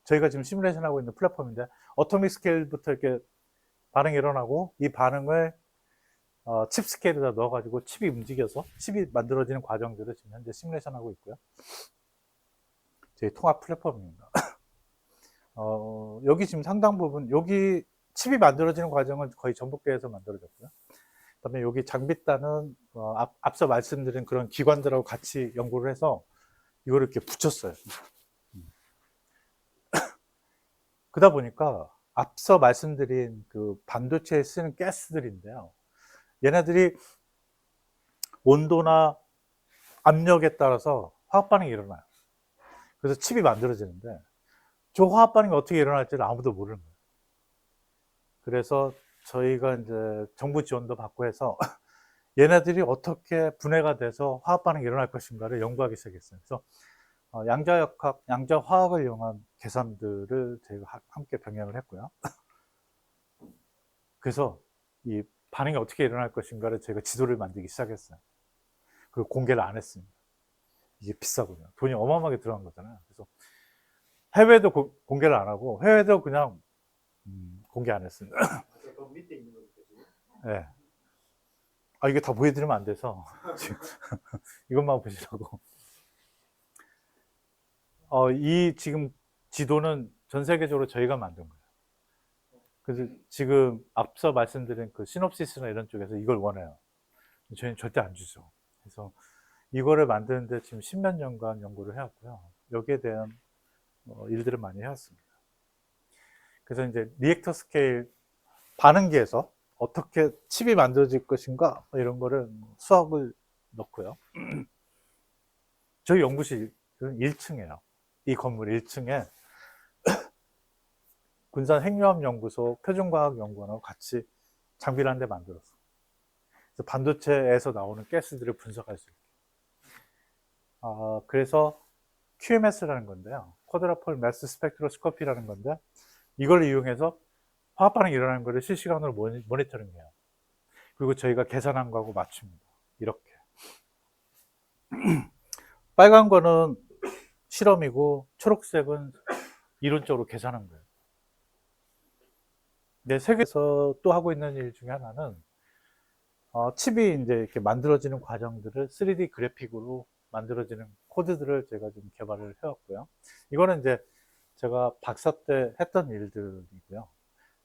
저희가 지금 시뮬레이션 하고 있는 플랫폼인데 어토믹 스케일부터 이렇게 반응이 일어나고 이 반응을 칩 스케일에다 넣어가지고 칩이 움직여서 칩이 만들어지는 과정들을 지금 현재 시뮬레이션 하고 있고요. 저희 통합 플랫폼입니다. 여기 지금 상당 부분, 여기 칩이 만들어지는 과정은 거의 전북대에서 만들어졌고요. 그 다음에 여기 장비단은 앞서 말씀드린 그런 기관들하고 같이 연구를 해서 이거를 이렇게 붙였어요. 그러다 보니까 앞서 말씀드린 그 반도체에 쓰는 가스들인데요. 얘네들이 온도나 압력에 따라서 화학 반응이 일어나요. 그래서 칩이 만들어지는데 저 화학 반응이 어떻게 일어날지를 아무도 모르는 거예요. 그래서 저희가 이제 정부 지원도 받고 해서 얘네들이 어떻게 분해가 돼서 화학 반응이 일어날 것인가를 연구하기 시작했어요. 그래서 양자화학을 이용한 계산들을 저희가 함께 병행을 했고요. 그래서 이 반응이 어떻게 일어날 것인가를 저희가 지도를 만들기 시작했어요. 그리고 공개를 안 했습니다. 이게 비싸거든요. 돈이 어마어마하게 들어간 거잖아요. 그래서 해외도 공개를 안 하고 해외도 그냥 공개 안 했습니다. 밑에 있는 거죠, 지금? 네. 이게 다 보여드리면 안 돼서 이것만 보시라고. 이 지금 지도는 전 세계적으로 저희가 만든 거예요. 그래서 지금 앞서 말씀드린 그 시놉시스나 이런 쪽에서 이걸 원해요. 저희는 절대 안 주죠. 그래서 이거를 만드는데 지금 10몇 년간 연구를 해왔고요. 여기에 대한 일들을 많이 해왔습니다. 그래서 이제 리액터 스케일 반응기에서 어떻게 칩이 만들어질 것인가 이런 거를 수학을 넣고요. 저희 연구실은 1층이에요. 이 건물 1층에 군산 핵융합연구소 표준과학연구원하고 같이 장비를 한 대 만들었어. 그래서 반도체에서 나오는 가스들을 분석할 수 있게. 그래서 QMS라는 건데요. 쿼드라폴 매스 스펙트로스코피라는 건데 이걸 이용해서 화학 반응이 일어나는 거를 실시간으로 모니터링해요. 그리고 저희가 계산한 거하고 맞춥니다. 이렇게. 빨간 거는 실험이고 초록색은 이론적으로 계산한 거예요. 근데 세계에서 또 하고 있는 일 중에 하나는 칩이 이제 이렇게 만들어지는 과정들을 3D 그래픽으로 만들어지는 코드들을 제가 좀 개발을 해왔고요. 이거는 이제 제가 박사 때 했던 일들이고요.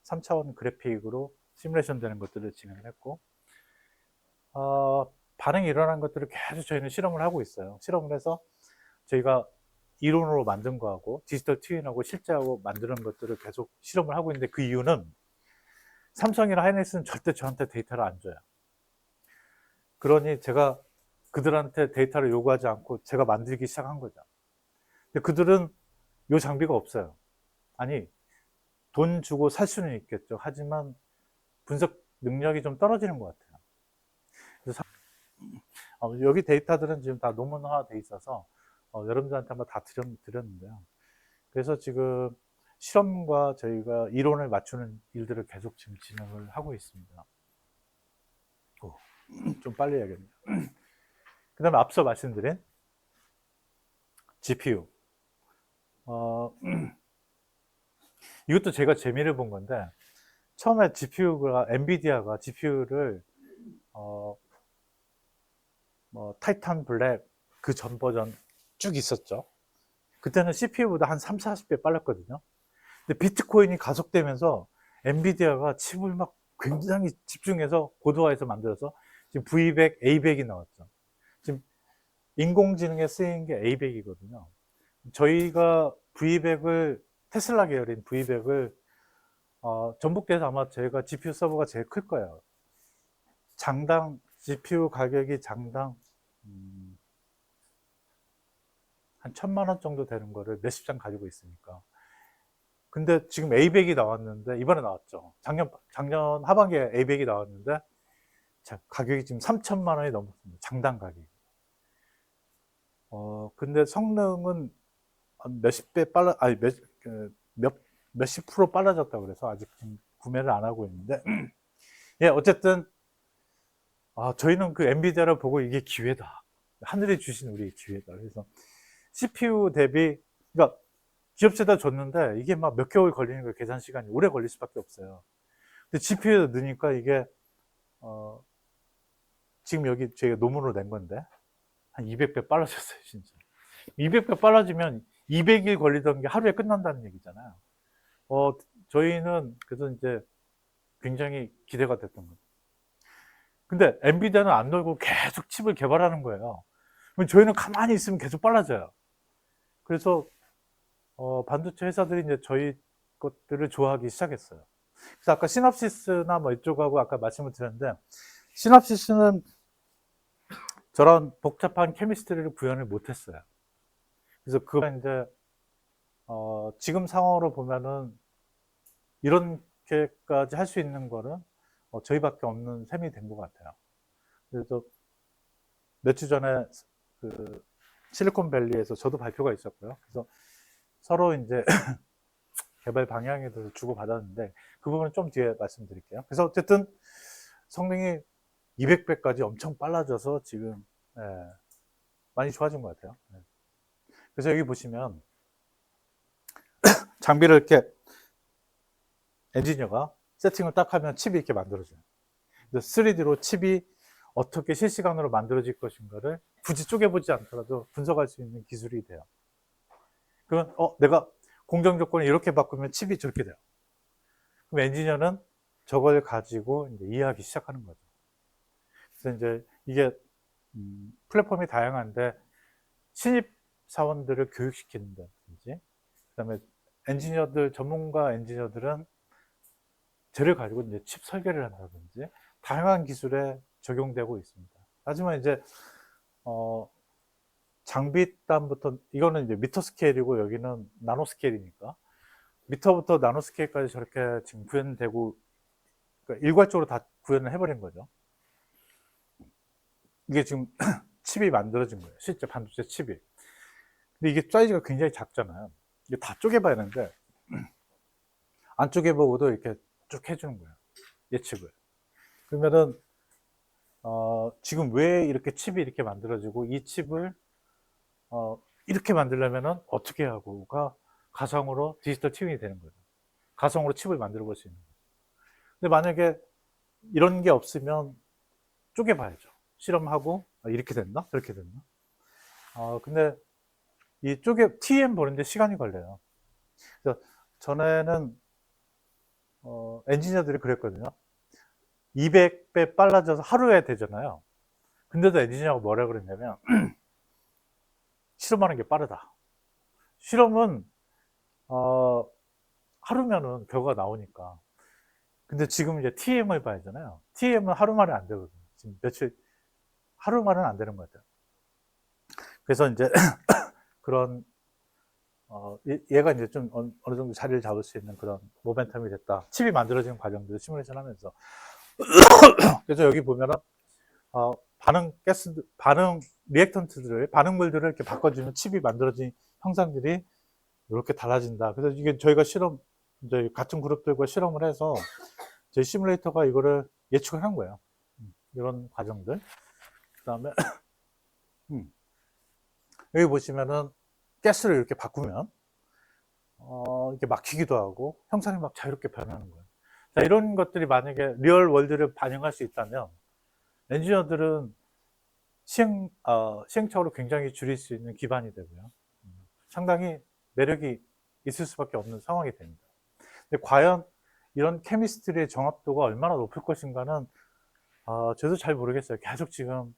3차원 그래픽으로 시뮬레이션 되는 것들을 진행을 했고, 반응이 일어나는 것들을 계속 저희는 실험을 하고 있어요. 실험을 해서 저희가 이론으로 만든 거하고 디지털 트윈하고 실제하고 만드는 것들을 계속 실험을 하고 있는데, 그 이유는 삼성이나 하이닉스는 절대 저한테 데이터를 안 줘요. 그러니 제가 그들한테 데이터를 요구하지 않고 제가 만들기 시작한 거죠. 근데 그들은 요 장비가 없어요. 아니, 돈 주고 살 수는 있겠죠. 하지만 분석 능력이 좀 떨어지는 것 같아요. 그래서 여기 데이터들은 지금 다 논문화 돼 있어서 여러분들한테 한번 다 드렸는데요. 그래서 지금 실험과 저희가 이론을 맞추는 일들을 계속 지금 진행을 하고 있습니다. 좀 빨리 해야겠네요. 그 다음에 앞서 말씀드린 GPU. 이것도 제가 재미를 본 건데, 처음에 GPU가, 엔비디아가 GPU를, 타이탄 블랙 그 전 버전 쭉 있었죠. 그때는 CPU보다 한 3, 40배 빨랐거든요. 근데 비트코인이 가속되면서 엔비디아가 칩을 막 굉장히 집중해서 고도화해서 만들어서 지금 V100, A100이 나왔죠. 지금 인공지능에 쓰인 게 A100이거든요. 저희가 V100을, 테슬라 계열인 V100을 전북대에서 아마 저희가 GPU 서버가 제일 클 거예요. 장당 GPU 가격이 장당 한 1,000만 원 정도 되는 거를 몇십 장 가지고 있으니까. 근데 지금 A100이 나왔는데, 이번에 나왔죠. 작년 하반기에 A100이 나왔는데, 가격이 지금 3,000만 원이 넘었습니다. 장당 가격이. 근데 성능은 몇십 배 아니, 몇십 프로 빨라졌다고 그래서 아직 지금 구매를 안 하고 있는데, 예, 어쨌든, 저희는 그 엔비디아를 보고 이게 기회다. 하늘이 주신 우리 기회다. 그래서 CPU 대비, 그러니까 기업체다 줬는데 이게 막 몇 개월 걸리는 거예요. 계산 시간이 오래 걸릴 수밖에 없어요. 근데 GPU에 넣으니까 이게 지금 여기 저희가 논문으로 낸 건데 한 200배 빨라졌어요, 진짜. 200배 빨라지면 200일 걸리던 게 하루에 끝난다는 얘기잖아요. 저희는 그래서 이제 굉장히 기대가 됐던 거죠. 근데 엔비디아는 안 놀고 계속 칩을 개발하는 거예요. 그럼 저희는 가만히 있으면 계속 빨라져요. 그래서 반도체 회사들이 이제 저희 것들을 좋아하기 시작했어요. 그래서 아까 시놉시스나 뭐 이쪽하고 아까 말씀을 드렸는데, 시놉시스는 저런 복잡한 케미스트리를 구현을 못했어요. 그래서 그거 이제 지금 상황으로 보면은 이렇게까지 할 수 있는 거는 저희밖에 없는 셈이 된 것 같아요. 그래서 며칠 전에 그 실리콘밸리에서 저도 발표가 있었고요. 그래서 서로 이제 개발 방향에 대해서 주고받았는데, 그 부분은 좀 뒤에 말씀드릴게요. 그래서 어쨌든 성능이 200배까지 엄청 빨라져서 지금 많이 좋아진 것 같아요. 그래서 여기 보시면 장비를 이렇게 엔지니어가 세팅을 딱 하면 칩이 이렇게 만들어져요. 그래서 3D로 칩이 어떻게 실시간으로 만들어질 것인가를 굳이 쪼개보지 않더라도 분석할 수 있는 기술이 돼요. 그러면 내가 공정 조건을 이렇게 바꾸면 칩이 저렇게 돼요. 그럼 엔지니어는 저걸 가지고 이제 이해하기 시작하는 거죠. 그래서 이제 이게 플랫폼이 다양한데, 신입 사원들을 교육시키는다든지, 그다음에 전문가 엔지니어들은 쟤를 가지고 이제 칩 설계를 한다든지 다양한 기술에 적용되고 있습니다. 하지만 이제 장비단부터, 이거는 이제 미터 스케일이고 여기는 나노 스케일이니까 미터부터 나노 스케일까지 저렇게 지금 구현되고, 그러니까 일괄적으로 다 구현을 해버린 거죠. 이게 지금 칩이 만들어진 거예요. 실제 반도체 칩이. 근데 이게 사이즈가 굉장히 작잖아요. 이게 다 쪼개봐야 하는데 안 쪼개보고도 이렇게 쭉 해주는 거예요. 예측을. 그러면은 지금 왜 이렇게 칩이 이렇게 만들어지고 이 칩을 이렇게 만들려면은 어떻게 하고가 가상으로 디지털 트윈이 되는 거예요. 가상으로 칩을 만들어 볼 수 있는 거예요. 근데 만약에 이런 게 없으면 쪼개봐야죠. 실험하고 이렇게 됐나? 저렇게 됐나? 근데 이 TM 보는데 시간이 걸려요. 그래서 전에는 엔지니어들이 그랬거든요. 200배 빨라져서 하루에 되잖아요. 근데도 엔지니어가 뭐라 그랬냐면 실험하는 게 빠르다. 실험은 하루면은 결과가 나오니까. 근데 지금 이제 TM을 봐야 하잖아요. TM은 하루 만에 안 되거든요. 지금 며칠, 하루 만은 안 되는 것 같아요. 그래서 이제 그런, 얘가 이제 좀 어느 정도 자리를 잡을 수 있는 그런 모멘텀이 됐다. 칩이 만들어지는 과정들을 시뮬레이션 하면서. 그래서 여기 보면은, 반응 리액턴트들을, 반응물들을 이렇게 바꿔주면 칩이 만들어진 형상들이 이렇게 달라진다. 그래서 이게 저희가 이제 같은 그룹들과 실험을 해서 저희 시뮬레이터가 이거를 예측을 한 거예요. 이런 과정들. 그 다음에, 여기 보시면은 가스를 이렇게 바꾸면, 이렇게 막히기도 하고 형상이 막 자유롭게 변하는 거예요. 자, 이런 것들이 만약에 리얼 월드를 반영할 수 있다면 엔지니어들은 시행착오를 굉장히 줄일 수 있는 기반이 되고요. 상당히 매력이 있을 수밖에 없는 상황이 됩니다. 근데 과연 이런 케미스트리의 정합도가 얼마나 높을 것인가는 저도 잘 모르겠어요. 계속 지금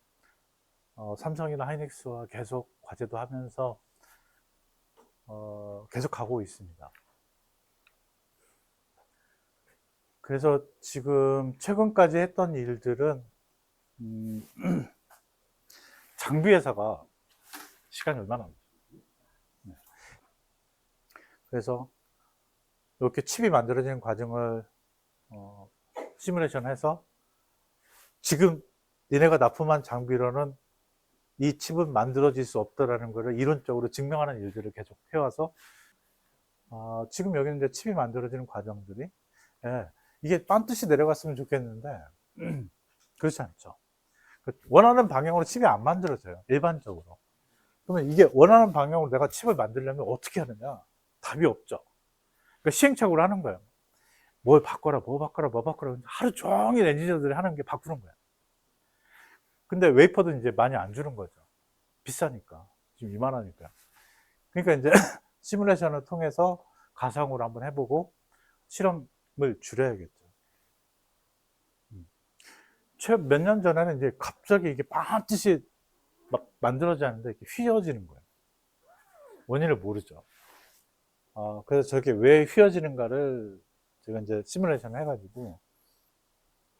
삼성이나 하이닉스와 계속 과제도 하면서 계속 가고 있습니다. 그래서 지금 최근까지 했던 일들은 장비 회사가 시간이 얼마나 남죠. 그래서 이렇게 칩이 만들어지는 과정을 시뮬레이션 해서 지금 니네가 납품한 장비로는 이 칩은 만들어질 수 없다라는 것을 이론적으로 증명하는 일들을 계속 해와서 지금 여기는 이제 칩이 만들어지는 과정들이 이게 반드시 내려갔으면 좋겠는데 그렇지 않죠. 원하는 방향으로 칩이 안 만들어져요. 일반적으로. 그러면 이게 원하는 방향으로 내가 칩을 만들려면 어떻게 하느냐? 답이 없죠. 그러니까 시행착오를 하는 거예요. 뭘 바꿔라, 뭐 바꿔라, 뭐 바꿔라. 하루 종일 엔지니어들이 하는 게 바꾸는 거예요. 근데 웨이퍼도 이제 많이 안 주는 거죠. 비싸니까. 지금 이만하니까. 그러니까 이제 시뮬레이션을 통해서 가상으로 한번 해보고 실험을 줄여야겠죠. 몇 년 전에는 이제 갑자기 이게 반드시 막 만들어지지 않는데 이렇게 휘어지는 거예요. 원인을 모르죠. 그래서 저게 왜 휘어지는가를 제가 이제 시뮬레이션을 해가지고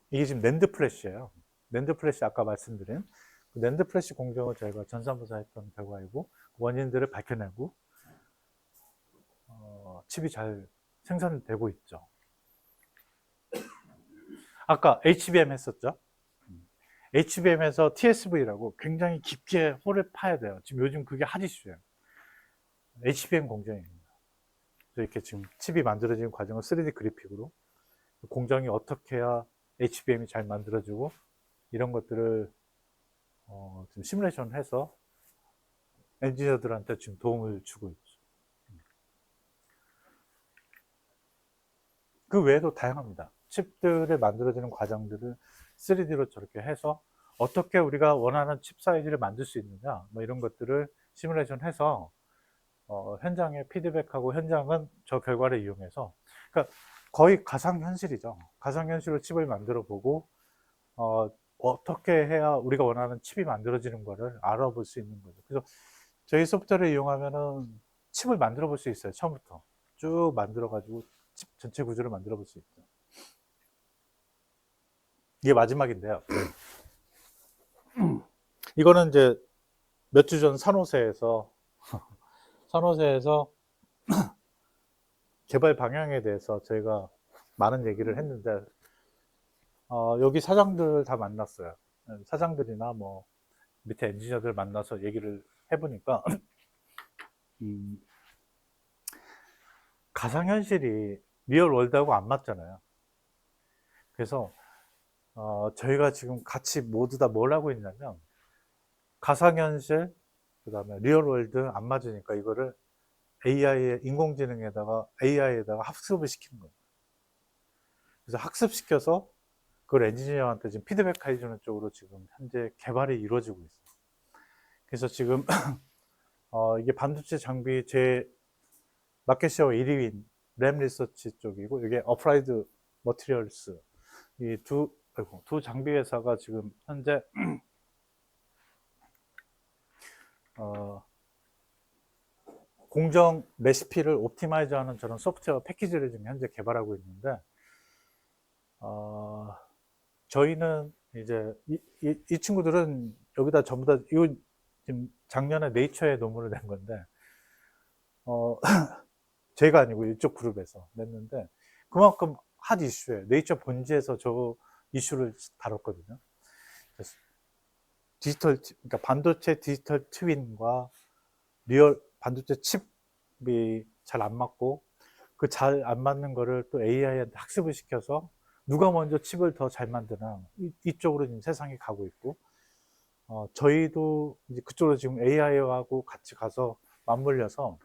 이게 지금 낸드 플래시예요. 낸드 플래시 아까 말씀드린 그 낸드 플래시 공정을 저희가 전산부사했던 결과이고 원인들을 밝혀내고 칩이 잘 생산되고 있죠. 아까 HBM 했었죠. HBM에서 TSV라고 굉장히 깊게 홀을 파야 돼요. 지금 요즘 그게 핫 이슈예요. HBM 공정입니다. 이렇게 지금 칩이 만들어지는 과정을 3D 그래픽으로 공정이 어떻게 해야 HBM이 잘 만들어지고 이런 것들을 지금 시뮬레이션 해서 엔지니어들한테 지금 도움을 주고 있죠. 그 외에도 다양합니다. 칩들을 만들어지는 과정들을 3D로 저렇게 해서 어떻게 우리가 원하는 칩 사이즈를 만들 수 있느냐 뭐 이런 것들을 시뮬레이션 해서 현장에 피드백하고 현장은 저 결과를 이용해서 그러니까 거의 가상현실이죠. 가상현실로 칩을 만들어 보고 어떻게 해야 우리가 원하는 칩이 만들어지는 거를 알아볼 수 있는 거죠. 그래서 저희 소프트웨어를 이용하면은 칩을 만들어 볼 수 있어요. 처음부터 쭉 만들어 가지고 칩 전체 구조를 만들어 볼 수 있죠. 이게 마지막인데요. 이거는 이제 몇 주 전 산호세에서 개발 방향에 대해서 저희가 많은 얘기를 했는데 여기 사장들 다 만났어요. 사장들이나 뭐 밑에 엔지니어들 만나서 얘기를 해보니까 가상현실이 리얼 월드하고 안 맞잖아요. 그래서 저희가 지금 같이 모두 다 뭘 하고 있냐면 가상현실, 그다음에 리얼월드 안 맞으니까 이거를 AI에 인공지능에다가 AI에다가 학습을 시키는 거예요. 그래서 학습시켜서 그걸 엔지니어한테 지금 피드백 해주는 쪽으로 지금 현재 개발이 이루어지고 있어요. 그래서 지금 이게 반도체 장비 제 마켓쉐어 1위인 램 리서치 쪽이고 이게 어플라이드 머티리얼스 이 두 장비 회사가 지금 현재 공정 레시피를 옵티마이즈하는 저런 소프트웨어 패키지를 지금 현재 개발하고 있는데 저희는 이제 이 친구들은 여기다 전부 다 이거 지금 작년에 네이처에 논문을 낸 건데 제가 아니고 이쪽 그룹에서 냈는데 그만큼 핫 이슈예요. 네이처 본지에서 저 이슈를 다뤘거든요. 그래서 그러니까 반도체 디지털 트윈과 리얼 반도체 칩이 잘 안 맞고 그 잘 안 맞는 거를 또 AI한테 학습을 시켜서 누가 먼저 칩을 더 잘 만드나 이쪽으로 지금 세상이 가고 있고 저희도 이제 그쪽으로 지금 AI하고 같이 가서 맞물려서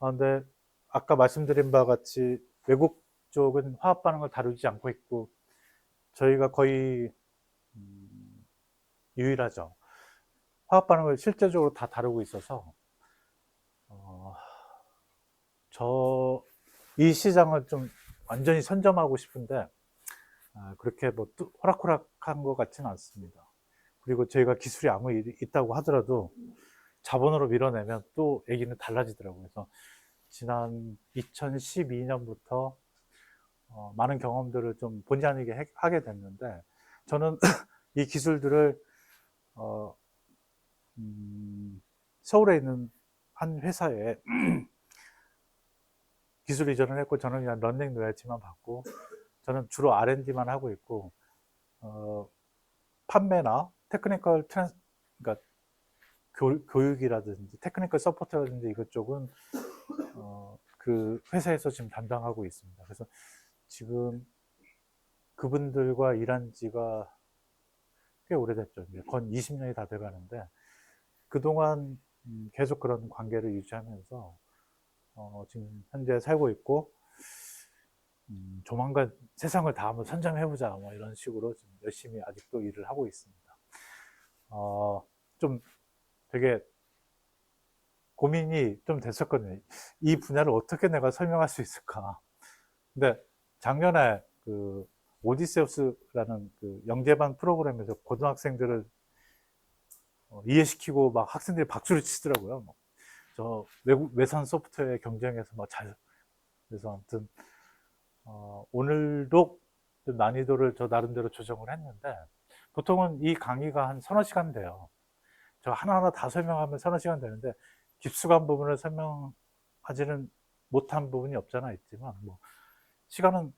근데 아까 말씀드린 바와 같이 외국 쪽은 화학 반응을 다루지 않고 있고 저희가 거의 유일하죠. 화학 반응을 실제적으로 다 다루고 있어서 이 시장을 좀 완전히 선점하고 싶은데 그렇게 뭐 호락호락한 것 같지는 않습니다. 그리고 저희가 기술이 아무리 있다고 하더라도 자본으로 밀어내면 또 얘기는 달라지더라고요. 그래서 지난 2012년부터 많은 경험들을 좀 본의 아니게 하게 됐는데 저는 이 기술들을 서울에 있는 한 회사에 기술 이전을 했고 저는 그냥 런닝 로열티만 받고 저는 주로 R&D만 하고 있고 판매나 테크니컬 그러니까 교육이라든지 테크니컬 서포트라든지 이것 쪽은 그 회사에서 지금 담당하고 있습니다. 그래서 지금 그분들과 일한 지가 꽤 오래됐죠. 이제 건 20년이 다 돼가는데 그동안 계속 그런 관계를 유지하면서 지금 현재 살고 있고 조만간 세상을 다 한번 선점해보자 뭐 이런 식으로 좀 열심히 아직도 일을 하고 있습니다. 좀 되게 고민이 좀 됐었거든요. 이 분야를 어떻게 내가 설명할 수 있을까. 근데 작년에 그 오디세우스라는 그 영재반 프로그램에서 고등학생들을 이해시키고 막 학생들이 박수를 치더라고요. 저 외산 소프트웨어 경쟁에서 막 그래서 아무튼 오늘도 좀 난이도를 저 나름대로 조정을 했는데 보통은 이 강의가 한 서너 시간 돼요. 저 하나하나 다 설명하면 서너 시간 되는데 깊숙한 부분을 설명하지는 못한 부분이 없잖아 있지만 뭐 시간은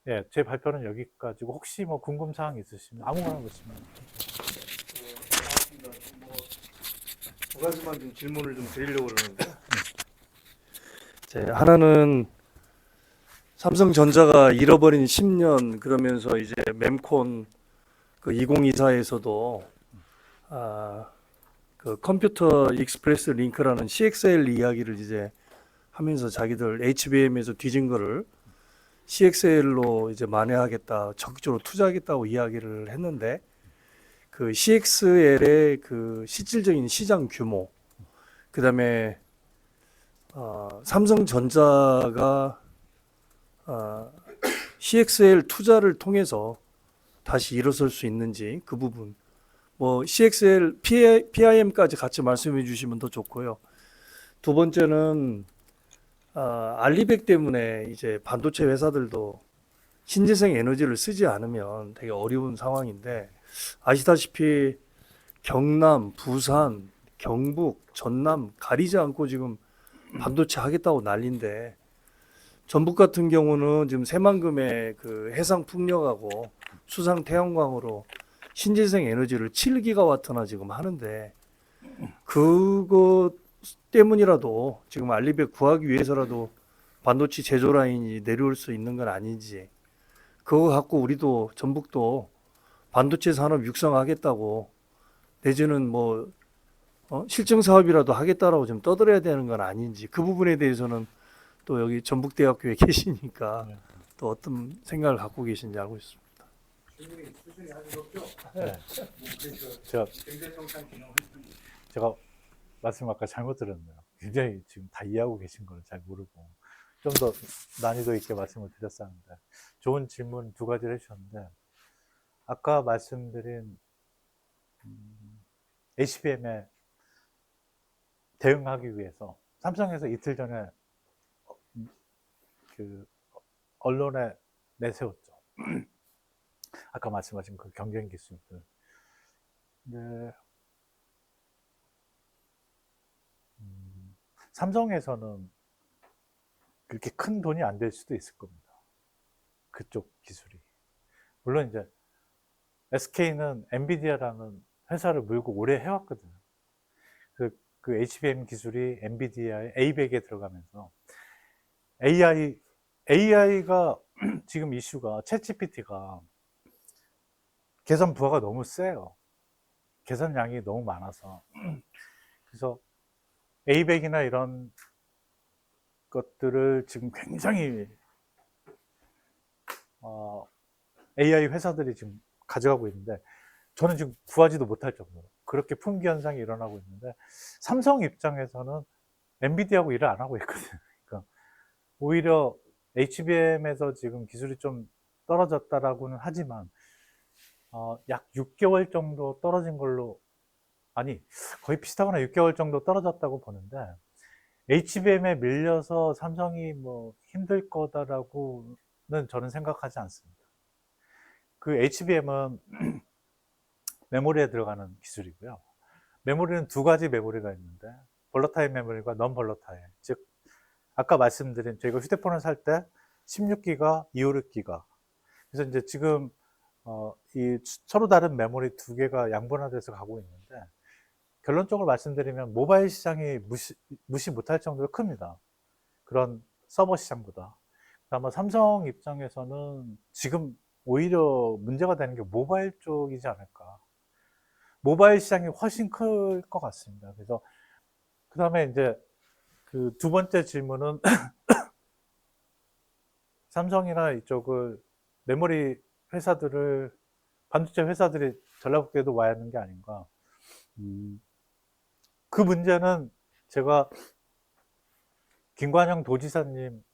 예, 제 발표는 여기까지고 혹시 뭐 궁금사항 있으시면 아무거나 보시면 두 가지만 좀 질문을 좀 드리려고 그러는데 하나는 삼성전자가 잃어버린 10년 그러면서 이제 mem콘 그 2024에서도 그 컴퓨터 익스프레스 링크라는 CXL 이야기를 이제 하면서 자기들 HBM에서 뒤진 거를 CXL로 이제 만회하겠다, 적극적으로 투자하겠다고 이야기를 했는데 그 CXL의 그 실질적인 시장 규모, 그 다음에 삼성전자가 CXL 투자를 통해서 다시 일어설 수 있는지 그 부분, 뭐 CXL, PIM까지 같이 말씀해 주시면 더 좋고요. 두 번째는 알리백 때문에 이제 반도체 회사들도 신재생 에너지를 쓰지 않으면 되게 어려운 상황인데 아시다시피 경남, 부산, 경북, 전남 가리지 않고 지금 반도체 하겠다고 난리인데 전북 같은 경우는 지금 새만금의 그 해상 풍력하고 수상 태양광으로 신재생 에너지를 7기가와트나 지금 하는데 그것 때문이라도 지금 알리백 구하기 위해서라도 반도체 제조 라인이 내려올 수 있는 건 아닌지. 그거 갖고 우리도 전북도 반도체 산업 육성하겠다고 내지는 뭐 실증 사업이라도 하겠다라고 좀 떠들어야 되는 건 아닌지 그 부분에 대해서는 또 여기 전북대학교에 계시니까 네. 또 어떤 생각을 갖고 계신지 알고 있습니다. 수준이 아주 높죠. 네. 그래서 경제청산 기능을 제가 말씀 아까 잘못 들었네요. 굉장히 지금 다 이해하고 계신 걸 잘 모르고 좀 더 난이도 있게 말씀을 드렸었는데 좋은 질문 두 가지를 해주셨는데 아까 말씀드린 HBM에 대응하기 위해서 삼성에서 이틀 전에 그 언론에 내세웠죠. 아까 말씀하신 그 경쟁 기술들. 네. 삼성에서는 그렇게 큰 돈이 안 될 수도 있을 겁니다. 그쪽 기술이. 물론 이제 SK는 엔비디아라는 회사를 물고 오래 해왔거든요. 그 HBM 기술이 엔비디아의 A100에 들어가면서 AI가 지금 이슈가 챗GPT가 계산 부하가 너무 세요. 계산량이 너무 많아서. 그래서 A100이나 이런 것들을 지금 굉장히 AI 회사들이 지금 가져가고 있는데 저는 지금 구하지도 못할 정도로 그렇게 품귀 현상이 일어나고 있는데 삼성 입장에서는 엔비디아하고 일을 안 하고 있거든요. 그러니까 오히려 HBM에서 지금 기술이 좀 떨어졌다라고는 하지만 약 6개월 정도 떨어진 걸로 아니 거의 비슷하거나 6개월 정도 떨어졌다고 보는데 HBM에 밀려서 삼성이 뭐 힘들 거다라고는 저는 생각하지 않습니다. 그 HBM은 메모리에 들어가는 기술이고요. 메모리는 두 가지 메모리가 있는데 볼러타일 메모리가 넌 볼러타일, 즉 아까 말씀드린 저희가 휴대폰을 살 때 16기가, 256기가. 그래서 이제 지금 이 서로 다른 메모리 두 개가 양분화돼서 가고 있는데 결론적으로 말씀드리면 모바일 시장이 무시 못할 정도로 큽니다. 그런 서버 시장보다. 아마 삼성 입장에서는 지금 오히려 문제가 되는 게 모바일 쪽이지 않을까. 모바일 시장이 훨씬 클 것 같습니다. 그래서 그 다음에 이제 그 두 번째 질문은 삼성이나 이쪽을 메모리 회사들을 반도체 회사들이 전라북도에도 와야 하는 게 아닌가. 그 문제는 제가 김관영 도지사님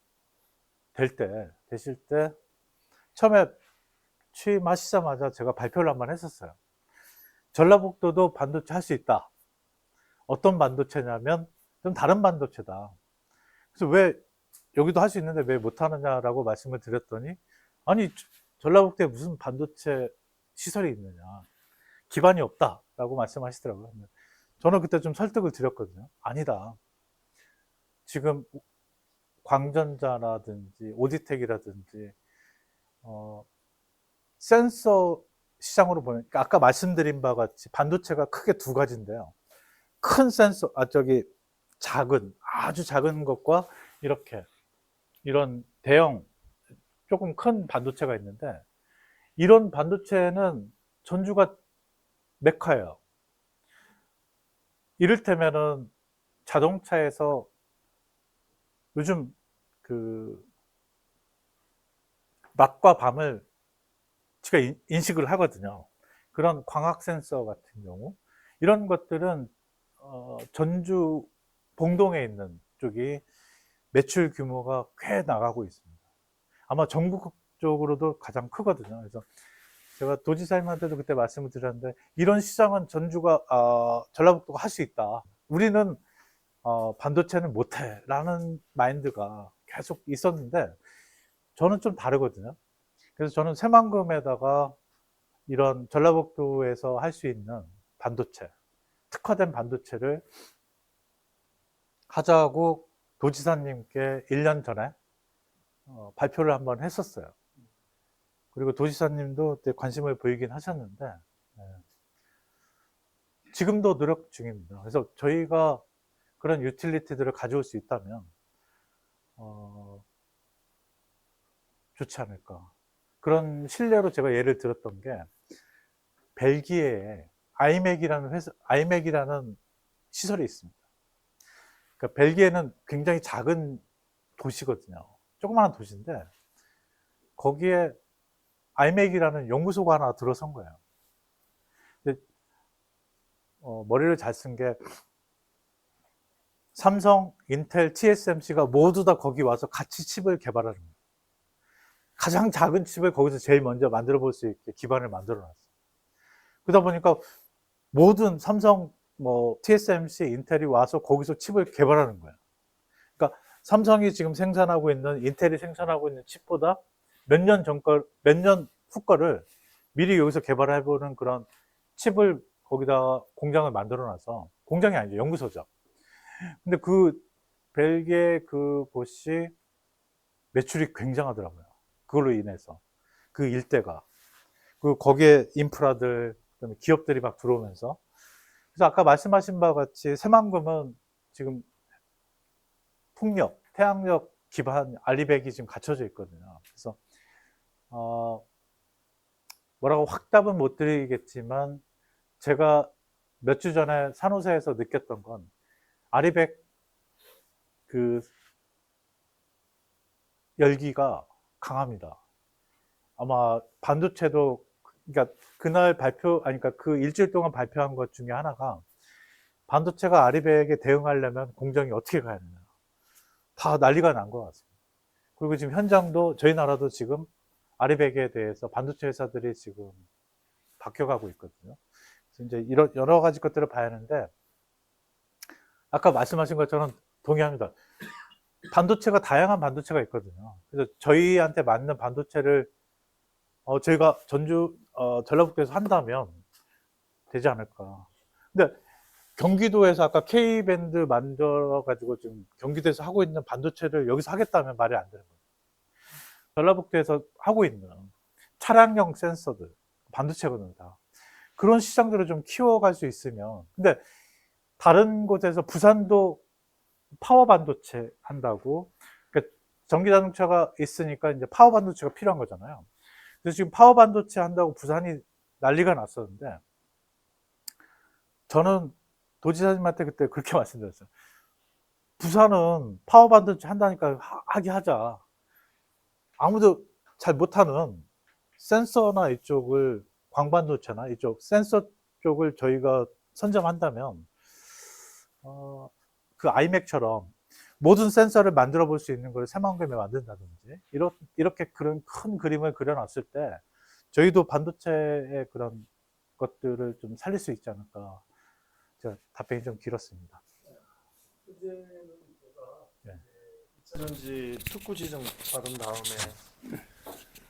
되실 때 처음에 취임하시자마자 제가 발표를 한번 했었어요. 전라북도도 반도체 할 수 있다. 어떤 반도체냐면 좀 다른 반도체다. 그래서 왜 여기도 할 수 있는데 왜 못하느냐라고 말씀을 드렸더니 아니 전라북도에 무슨 반도체 시설이 있느냐. 기반이 없다라고 말씀하시더라고요. 저는 그때 좀 설득을 드렸거든요. 아니다. 지금 광전자라든지 오디텍이라든지 센서 시장으로 보면 아까 말씀드린 바와 같이 반도체가 크게 두 가지인데요. 큰 센서, 아주 작은 것과 이렇게 이런 대형 조금 큰 반도체가 있는데 이런 반도체는 전주가 메카예요. 이를테면은 자동차에서 요즘 그 낮과 밤을 제가 인식을 하거든요. 그런 광학 센서 같은 경우 이런 것들은 전주 봉동에 있는 쪽이 매출 규모가 꽤 나가고 있습니다. 아마 전국적으로도 가장 크거든요. 그래서 제가 도지사님한테도 그때 말씀을 드렸는데 이런 시장은 전라북도가 할 수 있다. 우리는 반도체는 못해 라는 마인드가 계속 있었는데 저는 좀 다르거든요. 그래서 저는 새만금에다가 이런 전라북도에서 할 수 있는 반도체, 특화된 반도체를 하자고 도지사님께 1년 전에 발표를 한번 했었어요. 그리고 도지사님도 그때 관심을 보이긴 하셨는데 지금도 노력 중입니다. 그래서 저희가 그런 유틸리티들을 가져올 수 있다면 좋지 않을까. 그런 실례로 제가 예를 들었던 게 벨기에에 아이맥이라는 시설이 있습니다. 그러니까 벨기에는 굉장히 작은 도시거든요. 조그마한 도시인데 거기에 아이맥이라는 연구소가 하나 들어선 거예요. 근데 머리를 잘 쓴 게 삼성, 인텔, TSMC가 모두 다 거기 와서 같이 칩을 개발하는 거예요. 가장 작은 칩을 거기서 제일 먼저 만들어 볼 수 있게 기반을 만들어 놨어요. 그러다 보니까 모든 삼성, TSMC, 인텔이 와서 거기서 칩을 개발하는 거예요. 그러니까 삼성이 지금 생산하고 있는, 인텔이 생산하고 있는 칩보다 몇 년 후 거를 미리 여기서 개발해보는 그런 칩을 거기다 공장을 만들어 놔서, 공장이 아니죠. 연구소죠. 근데 그 벨기에 그곳이 매출이 굉장하더라고요. 그걸로 인해서. 그 일대가. 거기에 인프라들, 그다음에 기업들이 막 들어오면서. 그래서 아까 말씀하신 바와 같이 새만금은 지금 풍력, 태양력 기반 알리백이 지금 갖춰져 있거든요. 그래서 뭐라고 확답은 못 드리겠지만 제가 몇 주 전에 산호세에서 느꼈던 건 알리백 그 열기가 강합니다. 아마 반도체도, 그러니까 그날 그러니까 그 일주일 동안 발표한 것 중에 하나가 반도체가 아리백에 대응하려면 공정이 어떻게 가야 되나. 다 난리가 난 것 같습니다. 그리고 지금 현장도 저희 나라도 지금 아리백에 대해서 반도체 회사들이 지금 바뀌어가고 있거든요. 그래서 이제 이런 여러 가지 것들을 봐야 하는데 아까 말씀하신 것처럼 동의합니다. 반도체가 다양한 반도체가 있거든요. 그래서 저희한테 맞는 반도체를 저희가 전라북도에서 한다면 되지 않을까. 근데 경기도에서 아까 K밴드 만들어가지고 지금 경기도에서 하고 있는 반도체를 여기서 하겠다면 말이 안 되는 거예요. 전라북도에서 하고 있는 차량용 센서들, 반도체거든요, 다. 그런 시장들을 좀 키워갈 수 있으면. 근데 다른 곳에서 부산도 파워 반도체 한다고. 그러니까 전기 자동차가 있으니까 이제 파워 반도체가 필요한 거잖아요. 그래서 지금 파워 반도체 한다고 부산이 난리가 났었는데 저는 도지사님한테 그때 그렇게 말씀드렸어요. 부산은 파워 반도체 한다니까 하자. 아무도 잘 못하는 센서나 이쪽을, 광반도체나 이쪽 센서 쪽을 저희가 선점한다면 그 아이맥처럼 모든 센서를 만들어 볼 수 있는 걸 새만금에 만든다든지 이렇게 그런 큰 그림을 그려놨을 때 저희도 반도체의 그런 것들을 좀 살릴 수 있지 않을까. 제가 답변이 좀 길었습니다. 현재는 제가 네. 2차전지 특구 지정 받은 다음에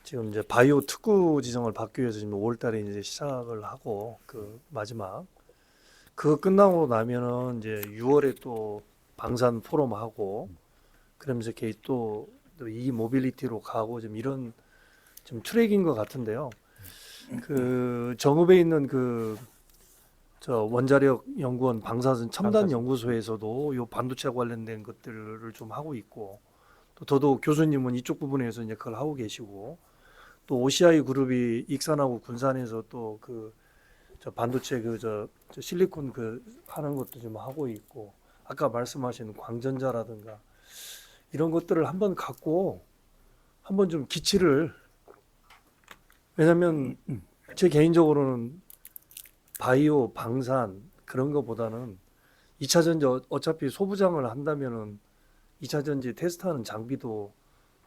지금 이제 바이오 특구 지정을 받기 위해서 지금 5월달에 이제 시작을 하고 그 마지막 그거 끝나고 나면은 이제 6월에 또 방산 포럼 하고 그러면서 이렇게 또 이 모빌리티로 가고 좀 이런 좀 트랙인 것 같은데요. 그 정읍에 있는 그 저 원자력 연구원 방사선 첨단 연구소에서도 요 반도체 관련된 것들을 좀 하고 있고 또 더더욱 교수님은 이쪽 부분에서 이제 그걸 하고 계시고 또 OCI 그룹이 익산하고 군산에서 또 그 저 반도체 저 실리콘 그 하는 것도 좀 하고 있고 아까 말씀하신 광전자라든가 이런 것들을 한번 갖고 한번 좀 기치를 왜냐면 제 개인적으로는 바이오 방산 그런 것보다는 2차 전지 어차피 소부장을 한다면은 2차 전지 테스트하는 장비도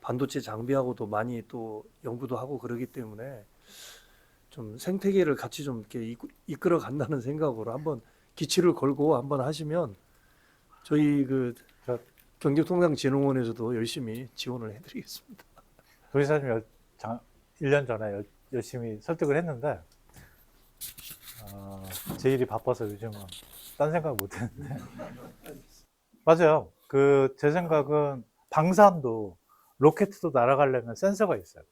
반도체 장비하고도 많이 또 연구도 하고 그러기 때문에 좀 생태계를 같이 좀 이렇게 이끌어 간다는 생각으로 한번 기치를 걸고 한번 하시면 저희 그 경제통상진흥원에서도 열심히 지원을 해드리겠습니다. 도지사님 1년 전에 열심히 설득을 했는데 제 일이 바빠서 요즘은 딴 생각 못 했는데 맞아요. 제 생각은 방산도 로켓도 날아가려면 센서가 있어요.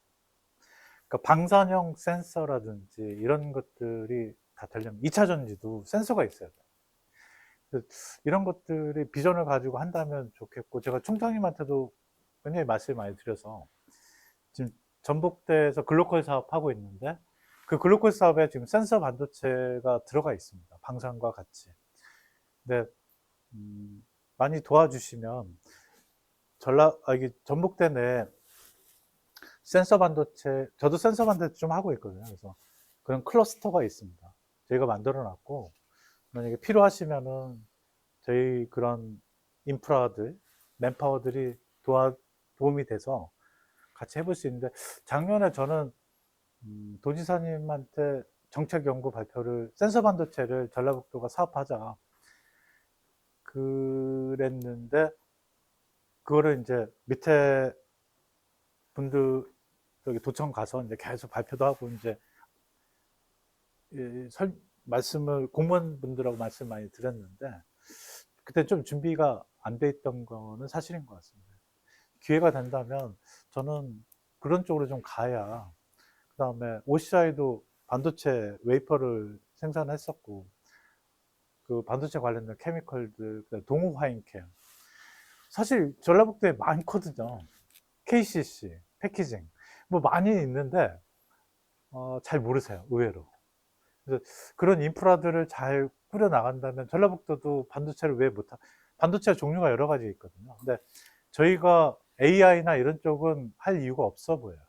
그러니까 방산형 센서라든지 이런 것들이 다 되려면 2차 전지도 센서가 있어야 돼요. 이런 것들이 비전을 가지고 한다면 좋겠고 제가 총장님한테도 굉장히 말씀을 많이 드려서 지금 전북대에서 글로컬 사업하고 있는데 그 글로컬 사업에 지금 센서 반도체가 들어가 있습니다. 방산과 같이. 근데 많이 도와주시면 이게 전북대 내 센서 반도체, 저도 센서 반도체 좀 하고 있거든요. 그래서 그런 클러스터가 있습니다. 저희가 만들어 놨고, 만약에 필요하시면은 저희 그런 인프라들, 맨파워들이 도움이 돼서 같이 해볼 수 있는데, 작년에 저는 도지사님한테 정책 연구 발표를, 센서 반도체를 전라북도가 사업하자 그랬는데, 그거를 이제 밑에 분들 여기 도청 가서 이제 계속 발표도 하고 이제 말씀을 공무원분들하고 말씀 많이 드렸는데 그때 좀 준비가 안 돼 있던 거는 사실인 것 같습니다. 기회가 된다면 저는 그런 쪽으로 좀 가야, 그 다음에 OCI도 반도체 웨이퍼를 생산했었고 그 반도체 관련된 케미컬들, 동호 화인캠 사실 전라북도에 많거든요. KCC, 패키징 뭐 많이 있는데 잘 모르세요, 의외로. 그래서 그런 인프라들을 잘 꾸려 나간다면 전라북도도 반도체를 왜 못하? 반도체 종류가 여러 가지 있거든요. 근데 저희가 AI나 이런 쪽은 할 이유가 없어 보여요.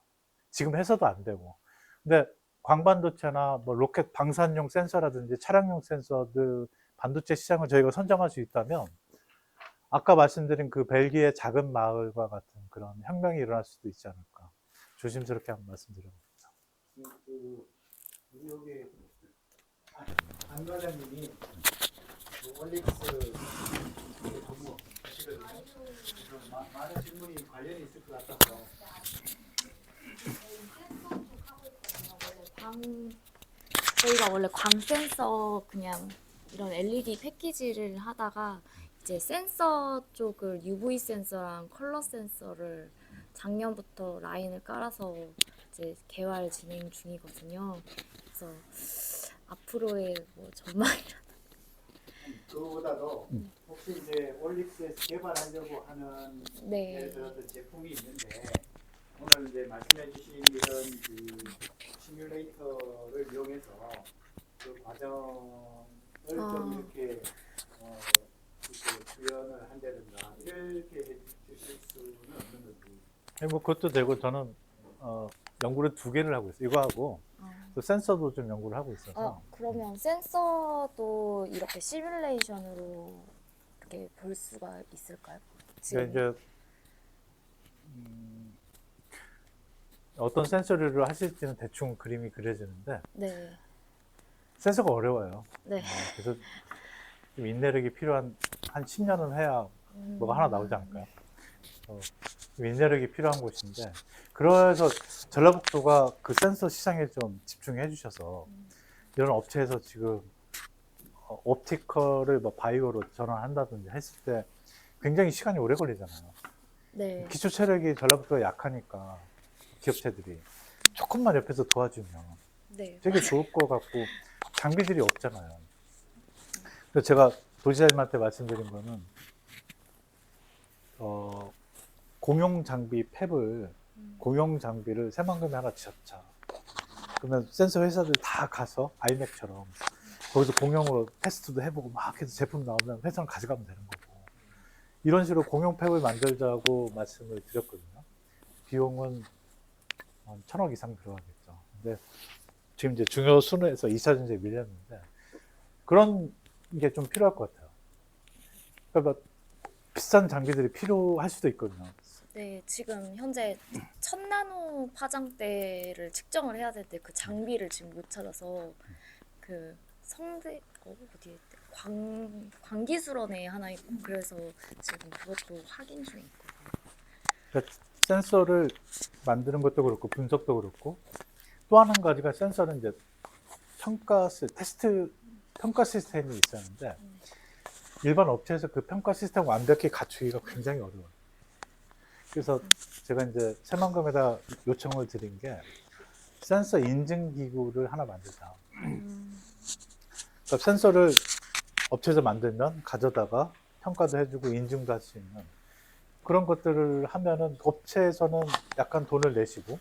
지금 해서도 안 되고. 근데 광반도체나 뭐 로켓 방산용 센서라든지 차량용 센서들 반도체 시장을 저희가 선점할 수 있다면 아까 말씀드린 그 벨기에 작은 마을과 같은 그런 혁명이 일어날 수도 있지 않을까. 조심스럽게 한번 말씀드려봅니다. 우리 여기 안 과장님이 올릭스 근무하시거든요. 많은 질문이 관련이 있을 것 같아서. 저희가 원래 광 센서 그냥 이런 LED 패키지를 하다가 이제 센서 쪽을 UV 센서랑 컬러 센서를 작년부터 라인을 깔아서 이제 개발 진행 중이거든요. 그래서 앞으로의 뭐 전망이라 그거보다도 혹시 이제 올릭스에서 개발하려고 하는 네. 예를 들어서 제품이 있는데 오늘 이제 말씀해주신 이런 그 시뮬레이터를 이용해서 그 과정을 좀 이렇게 이렇게 구현을 한다든가 이렇게 해주실 수는 없는 건지. 뭐 그것도 되고 저는 연구를 2개를 하고 있어요. 이거하고 또 센서도 좀 연구를 하고 있어서. 그러면 센서도 이렇게 시뮬레이션으로 이렇게 볼 수가 있을까요? 지금 이제 어떤 센서를 하실지는 대충 그림이 그려지는데 네. 센서가 어려워요. 네. 그래서 좀 인내력이 필요한 한 10년은 해야 뭐가 하나 나오지 않을까요? 좀 인내력이 필요한 곳인데 그래서 전라북도가 그 센서 시장에 좀 집중해 주셔서 이런 업체에서 지금 옵티컬을 뭐 바이오로 전환한다든지 했을 때 굉장히 시간이 오래 걸리잖아요. 네. 기초 체력이 전라북도가 약하니까 기업체들이 조금만 옆에서 도와주면 네. 되게 좋을 것 같고 장비들이 없잖아요. 그래서 제가 도지사님한테 말씀드린 거는 공용 장비 팹을 공용 장비를 새만금에 하나 지었자. 그러면 센서 회사들 다 가서 아이맥처럼 거기서 공용으로 테스트도 해보고 막 해서 제품 나오면 회사는 가져가면 되는 거고 이런 식으로 공용 팹을 만들자고 말씀을 드렸거든요. 비용은 한 1,000억 이상 들어가겠죠. 근데 지금 이제 중요 순위에서 2차 전지에 밀렸는데 그런 게 좀 필요할 것 같아요. 그러니까 비싼 장비들이 필요할 수도 있거든요. 네, 지금 현재 1000나노 파장대를 측정을 해야 되는데 그 장비를 지금 못 찾아서 그 성대 어디에 광기술원에 하나 있고 그래서 지금 그것도 확인 중에 있거든요. 그러니까 센서를 만드는 것도 그렇고 분석도 그렇고 또 한 가지가 센서는 이제 평가 시스템이 있었는데 일반 업체에서 그 평가 시스템을 완벽히 갖추기가 굉장히 어려워요. 그래서 제가 이제 새만금에다 요청을 드린 게 센서 인증 기구를 하나 만들자. 그러니까 센서를 업체에서 만들면 가져다가 평가도 해주고 인증도 할 수 있는 그런 것들을 하면은 업체에서는 약간 돈을 내시고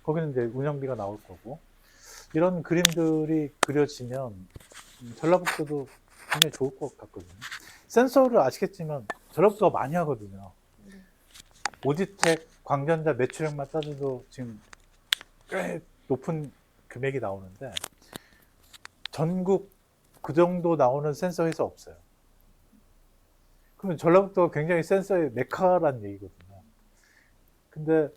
거기는 이제 운영비가 나올 거고, 이런 그림들이 그려지면 전라북도도 굉장히 좋을 것 같거든요. 센서를 아시겠지만 전라북도가 많이 하거든요. 오디텍, 광전자 매출액만 따져도 지금 꽤 높은 금액이 나오는데 전국 그 정도 나오는 센서 회사 없어요. 그러면 전라북도가 굉장히 센서의 메카라는 얘기거든요. 근데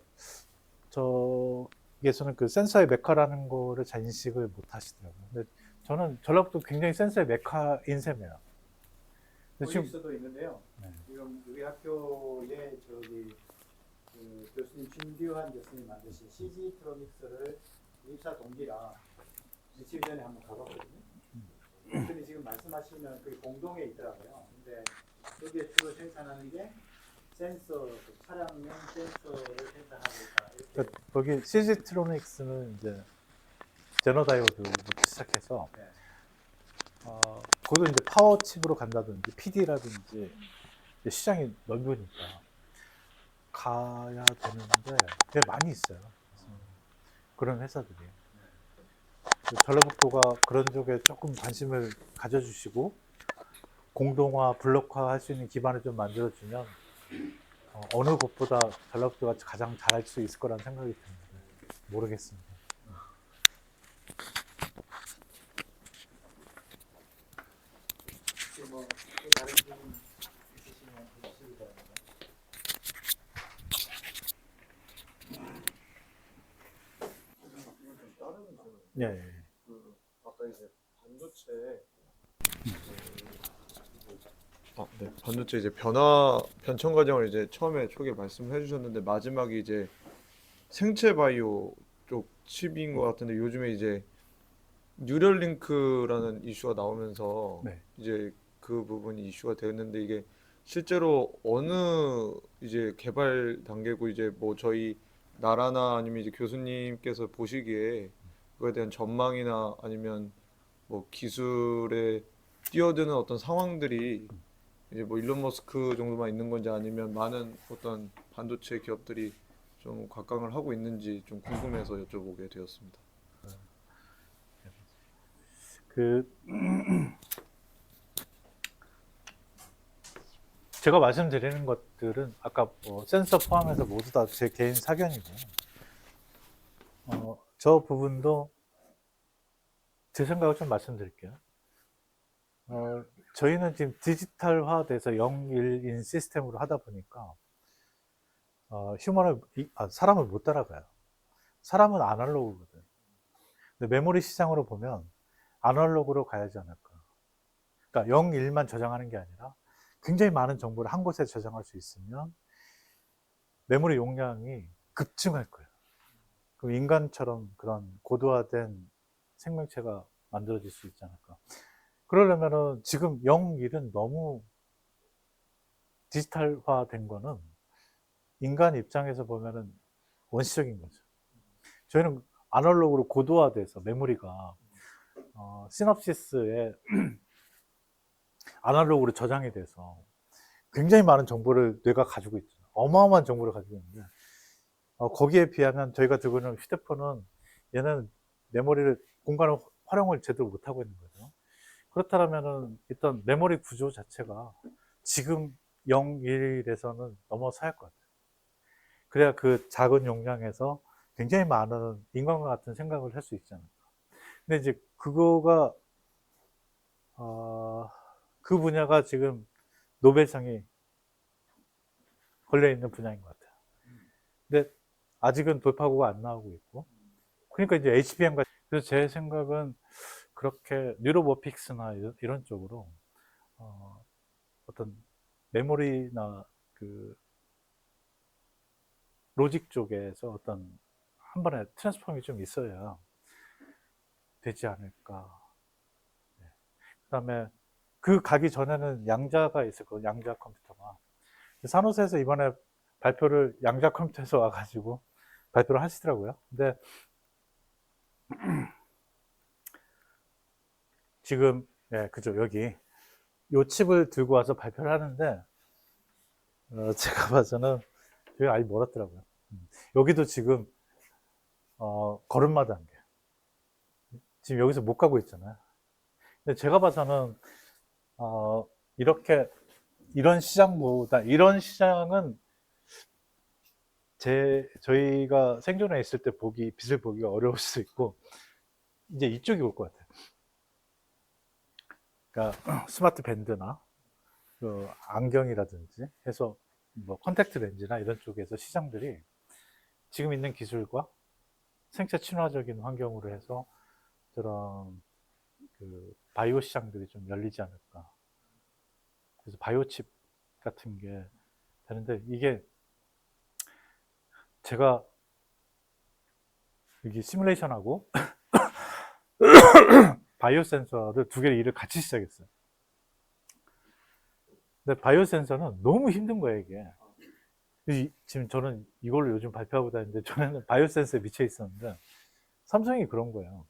저에서는 그 센서의 메카라는 거를 잘 인식을 못 하시더라고요. 근데 저는 전라북도 굉장히 센서의 메카인 셈이에요. 근데 지금 프로젝트도 있는데요. 네. 지금 우리 학교에 저기 그 교수님 신규환 교수님 만드신 CG 트로닉스를 입사 동기랑 며칠 전에 한번 가봤거든요. 근데 지금 말씀하시면 그 공동에 있더라고요. 근데 여기에 주로 생산하는 게 센서, 그 차량용 센서를 생산하고 있다. 이렇게. 그러니까 거기 CG트로닉스는 이제 제너다이오드부터 시작해서 네. 그것도 이제 파워칩으로 간다든지 PD라든지 시장이 넓으니까 가야 되는데 되게 많이 있어요. 그런 회사들이. 전라북도가 그런 쪽에 조금 관심을 가져주시고 공동화, 블록화 할 수 있는 기반을 좀 만들어주면 어느 곳보다 전라북도가 가장 잘할 수 있을 거라는 생각이 드는데 모르겠습니다. 혹시 뭐또 다른 질문 있으시면 해주시기 바랍니다. 예, 예. 아까 이제 반도체 네. 반도체 이제 변천 과정을 이제 처음에 초기에 말씀해 주셨는데 마지막에 이제 생체 바이오 쪽 칩인 것 같은데 요즘에 이제 뉴럴링크라는 이슈가 나오면서 네. 이제 그 부분이 이슈가 되었는데 이게 실제로 어느 이제 개발 단계고 이제 뭐 저희 나라나 아니면 이제 교수님께서 보시기에 그거에 대한 전망이나 아니면 뭐 기술에 뛰어드는 어떤 상황들이 이제 뭐 일론 머스크 정도만 있는 건지 아니면 많은 어떤 반도체 기업들이 좀 각광을 하고 있는지 좀 궁금해서 여쭤보게 되었습니다. 제가 말씀드리는 것들은 아까 센서 포함해서 모두 다 제 개인 사견이고요. 저 부분도 제 생각을 좀 말씀드릴게요. 저희는 지금 디지털화돼서 0, 1인 시스템으로 하다 보니까 사람을 못 따라가요. 사람은 아날로그거든. 근데 메모리 시장으로 보면 아날로그로 가야지 않을까. 그러니까 0, 1만 저장하는 게 아니라 굉장히 많은 정보를 한 곳에 저장할 수 있으면 메모리 용량이 급증할 거예요. 그럼 인간처럼 그런 고도화된 생명체가 만들어질 수 있지 않을까. 그러려면은 지금 0, 1은 너무 디지털화된 거는 인간 입장에서 보면은 원시적인 거죠. 저희는 아날로그로 고도화돼서 메모리가 시놉시스에 아날로그로 저장이 돼서 굉장히 많은 정보를 뇌가 가지고 있죠. 어마어마한 정보를 가지고 있는데 거기에 비하면 저희가 들고 있는 휴대폰은 얘는 메모리를 공간을 활용을 제대로 못하고 있는 거죠. 그렇다면은 일단 메모리 구조 자체가 지금 0, 1에서는 넘어서야 할 것 같아요. 그래야 그 작은 용량에서 굉장히 많은 인간과 같은 생각을 할 수 있지 않을까. 근데 이제 그거가 그 분야가 지금 노벨상이 걸려 있는 분야인 것 같아요. 근데 아직은 돌파구가 안 나오고 있고, 그러니까 이제 HBM과 그래서 제 생각은 그렇게 뉴로모픽스나 이런 쪽으로 어떤 메모리나 그 로직 쪽에서 어떤 한 번에 트랜스폼이 좀 있어야 되지 않을까. 네. 그다음에 그 가기 전에는 양자가 있을 거예요. 양자 컴퓨터가. 산호세에서 이번에 발표를 양자 컴퓨터에서 와가지고 발표를 하시더라고요. 근데 지금 그죠, 여기 요 칩을 들고 와서 발표를 하는데 제가 봐서는 되게 아직 멀었더라고요. 여기도 지금 걸음마 단계. 지금 여기서 못 가고 있잖아요. 근데 제가 봐서는 이런 시장보다 이런 시장은 저희가 생존해 있을 때 빛을 보기가 어려울 수 있고 이제 이쪽이 올 것 같아요. 그러니까 스마트 밴드나 그 안경이라든지 해서 뭐 컨택트 렌즈나 이런 쪽에서 시장들이 지금 있는 기술과 생체 친화적인 환경으로 해서 그런 그 바이오 시장들이 좀 열리지 않을까. 그래서 바이오 칩 같은 게 되는데 이게 제가 여기 시뮬레이션하고 바이오 센서를 두 개의 일을 같이 시작했어요. 근데 바이오 센서는 너무 힘든 거예요, 이게. 지금 저는 이걸로 요즘 발표하고 다니는데 저는 바이오 센서에 미쳐 있었는데 삼성이 그런 거예요.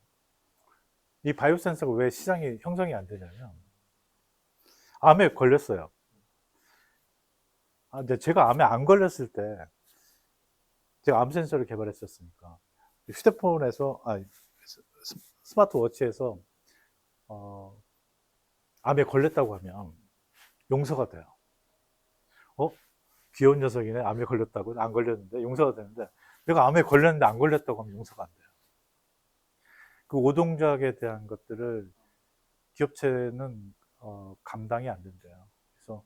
이 바이오 센서가 왜 시장이 형성이 안 되냐면 암에 걸렸어요. 근데 제가 암에 안 걸렸을 때 제가 암 센서를 개발했었으니까 휴대폰에서 스마트워치에서 암에 걸렸다고 하면 용서가 돼요. 귀여운 녀석이네. 암에 걸렸다고. 안 걸렸는데 용서가 되는데 내가 암에 걸렸는데 안 걸렸다고 하면 용서가 안 돼요. 그 오동작에 대한 것들을 기업체는 감당이 안 된대요. 그래서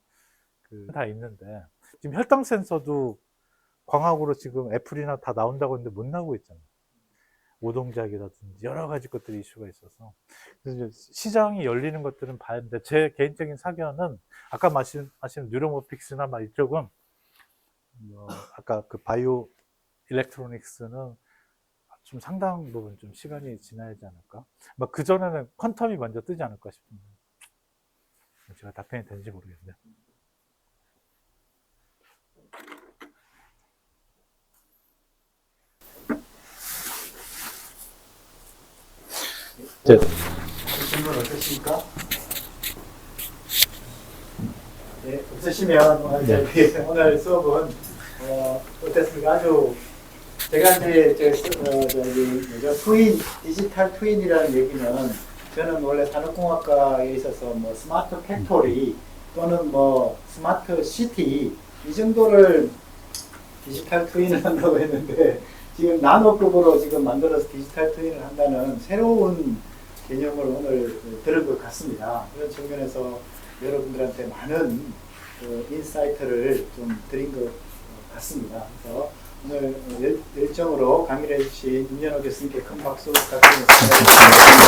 다 있는데 지금 혈당 센서도 광학으로 지금 애플이나 다 나온다고 했는데 못 나오고 있잖아요. 오동작이라든지 여러 가지 것들이 이슈가 있어서 그래서 시장이 열리는 것들은 봐야하는데 제 개인적인 사견은 아까 말씀하신 뉴로모픽스나 막 이쪽은 아까 그 바이오 일렉트로닉스는 좀 상당 부분 좀 시간이 지나야 하지 않을까. 막 그전에는 퀀텀이 먼저 뜨지 않을까 싶은데 제가 답변이 되는지 모르겠네요. 질문 어떠십니까? 네, 없으시면 오늘 수업은 어땠습니까? 아주 제가 이제 디지털 트윈이라는 얘기는 저는 원래 산업공학과에 있어서 뭐 스마트 팩토리 또는 뭐 스마트 시티 이 정도를 디지털 트윈을 한다고 했는데 지금 나노급으로 지금 만들어서 디지털 트윈을 한다는 새로운 개념을 오늘 들은 것 같습니다. 그런 측면에서 여러분들한테 많은 인사이트를 좀 드린 것 같습니다. 그래서 오늘 열정으로 강의를 해주신 윤현호 교수님께 큰 박수 부탁드리겠습니다.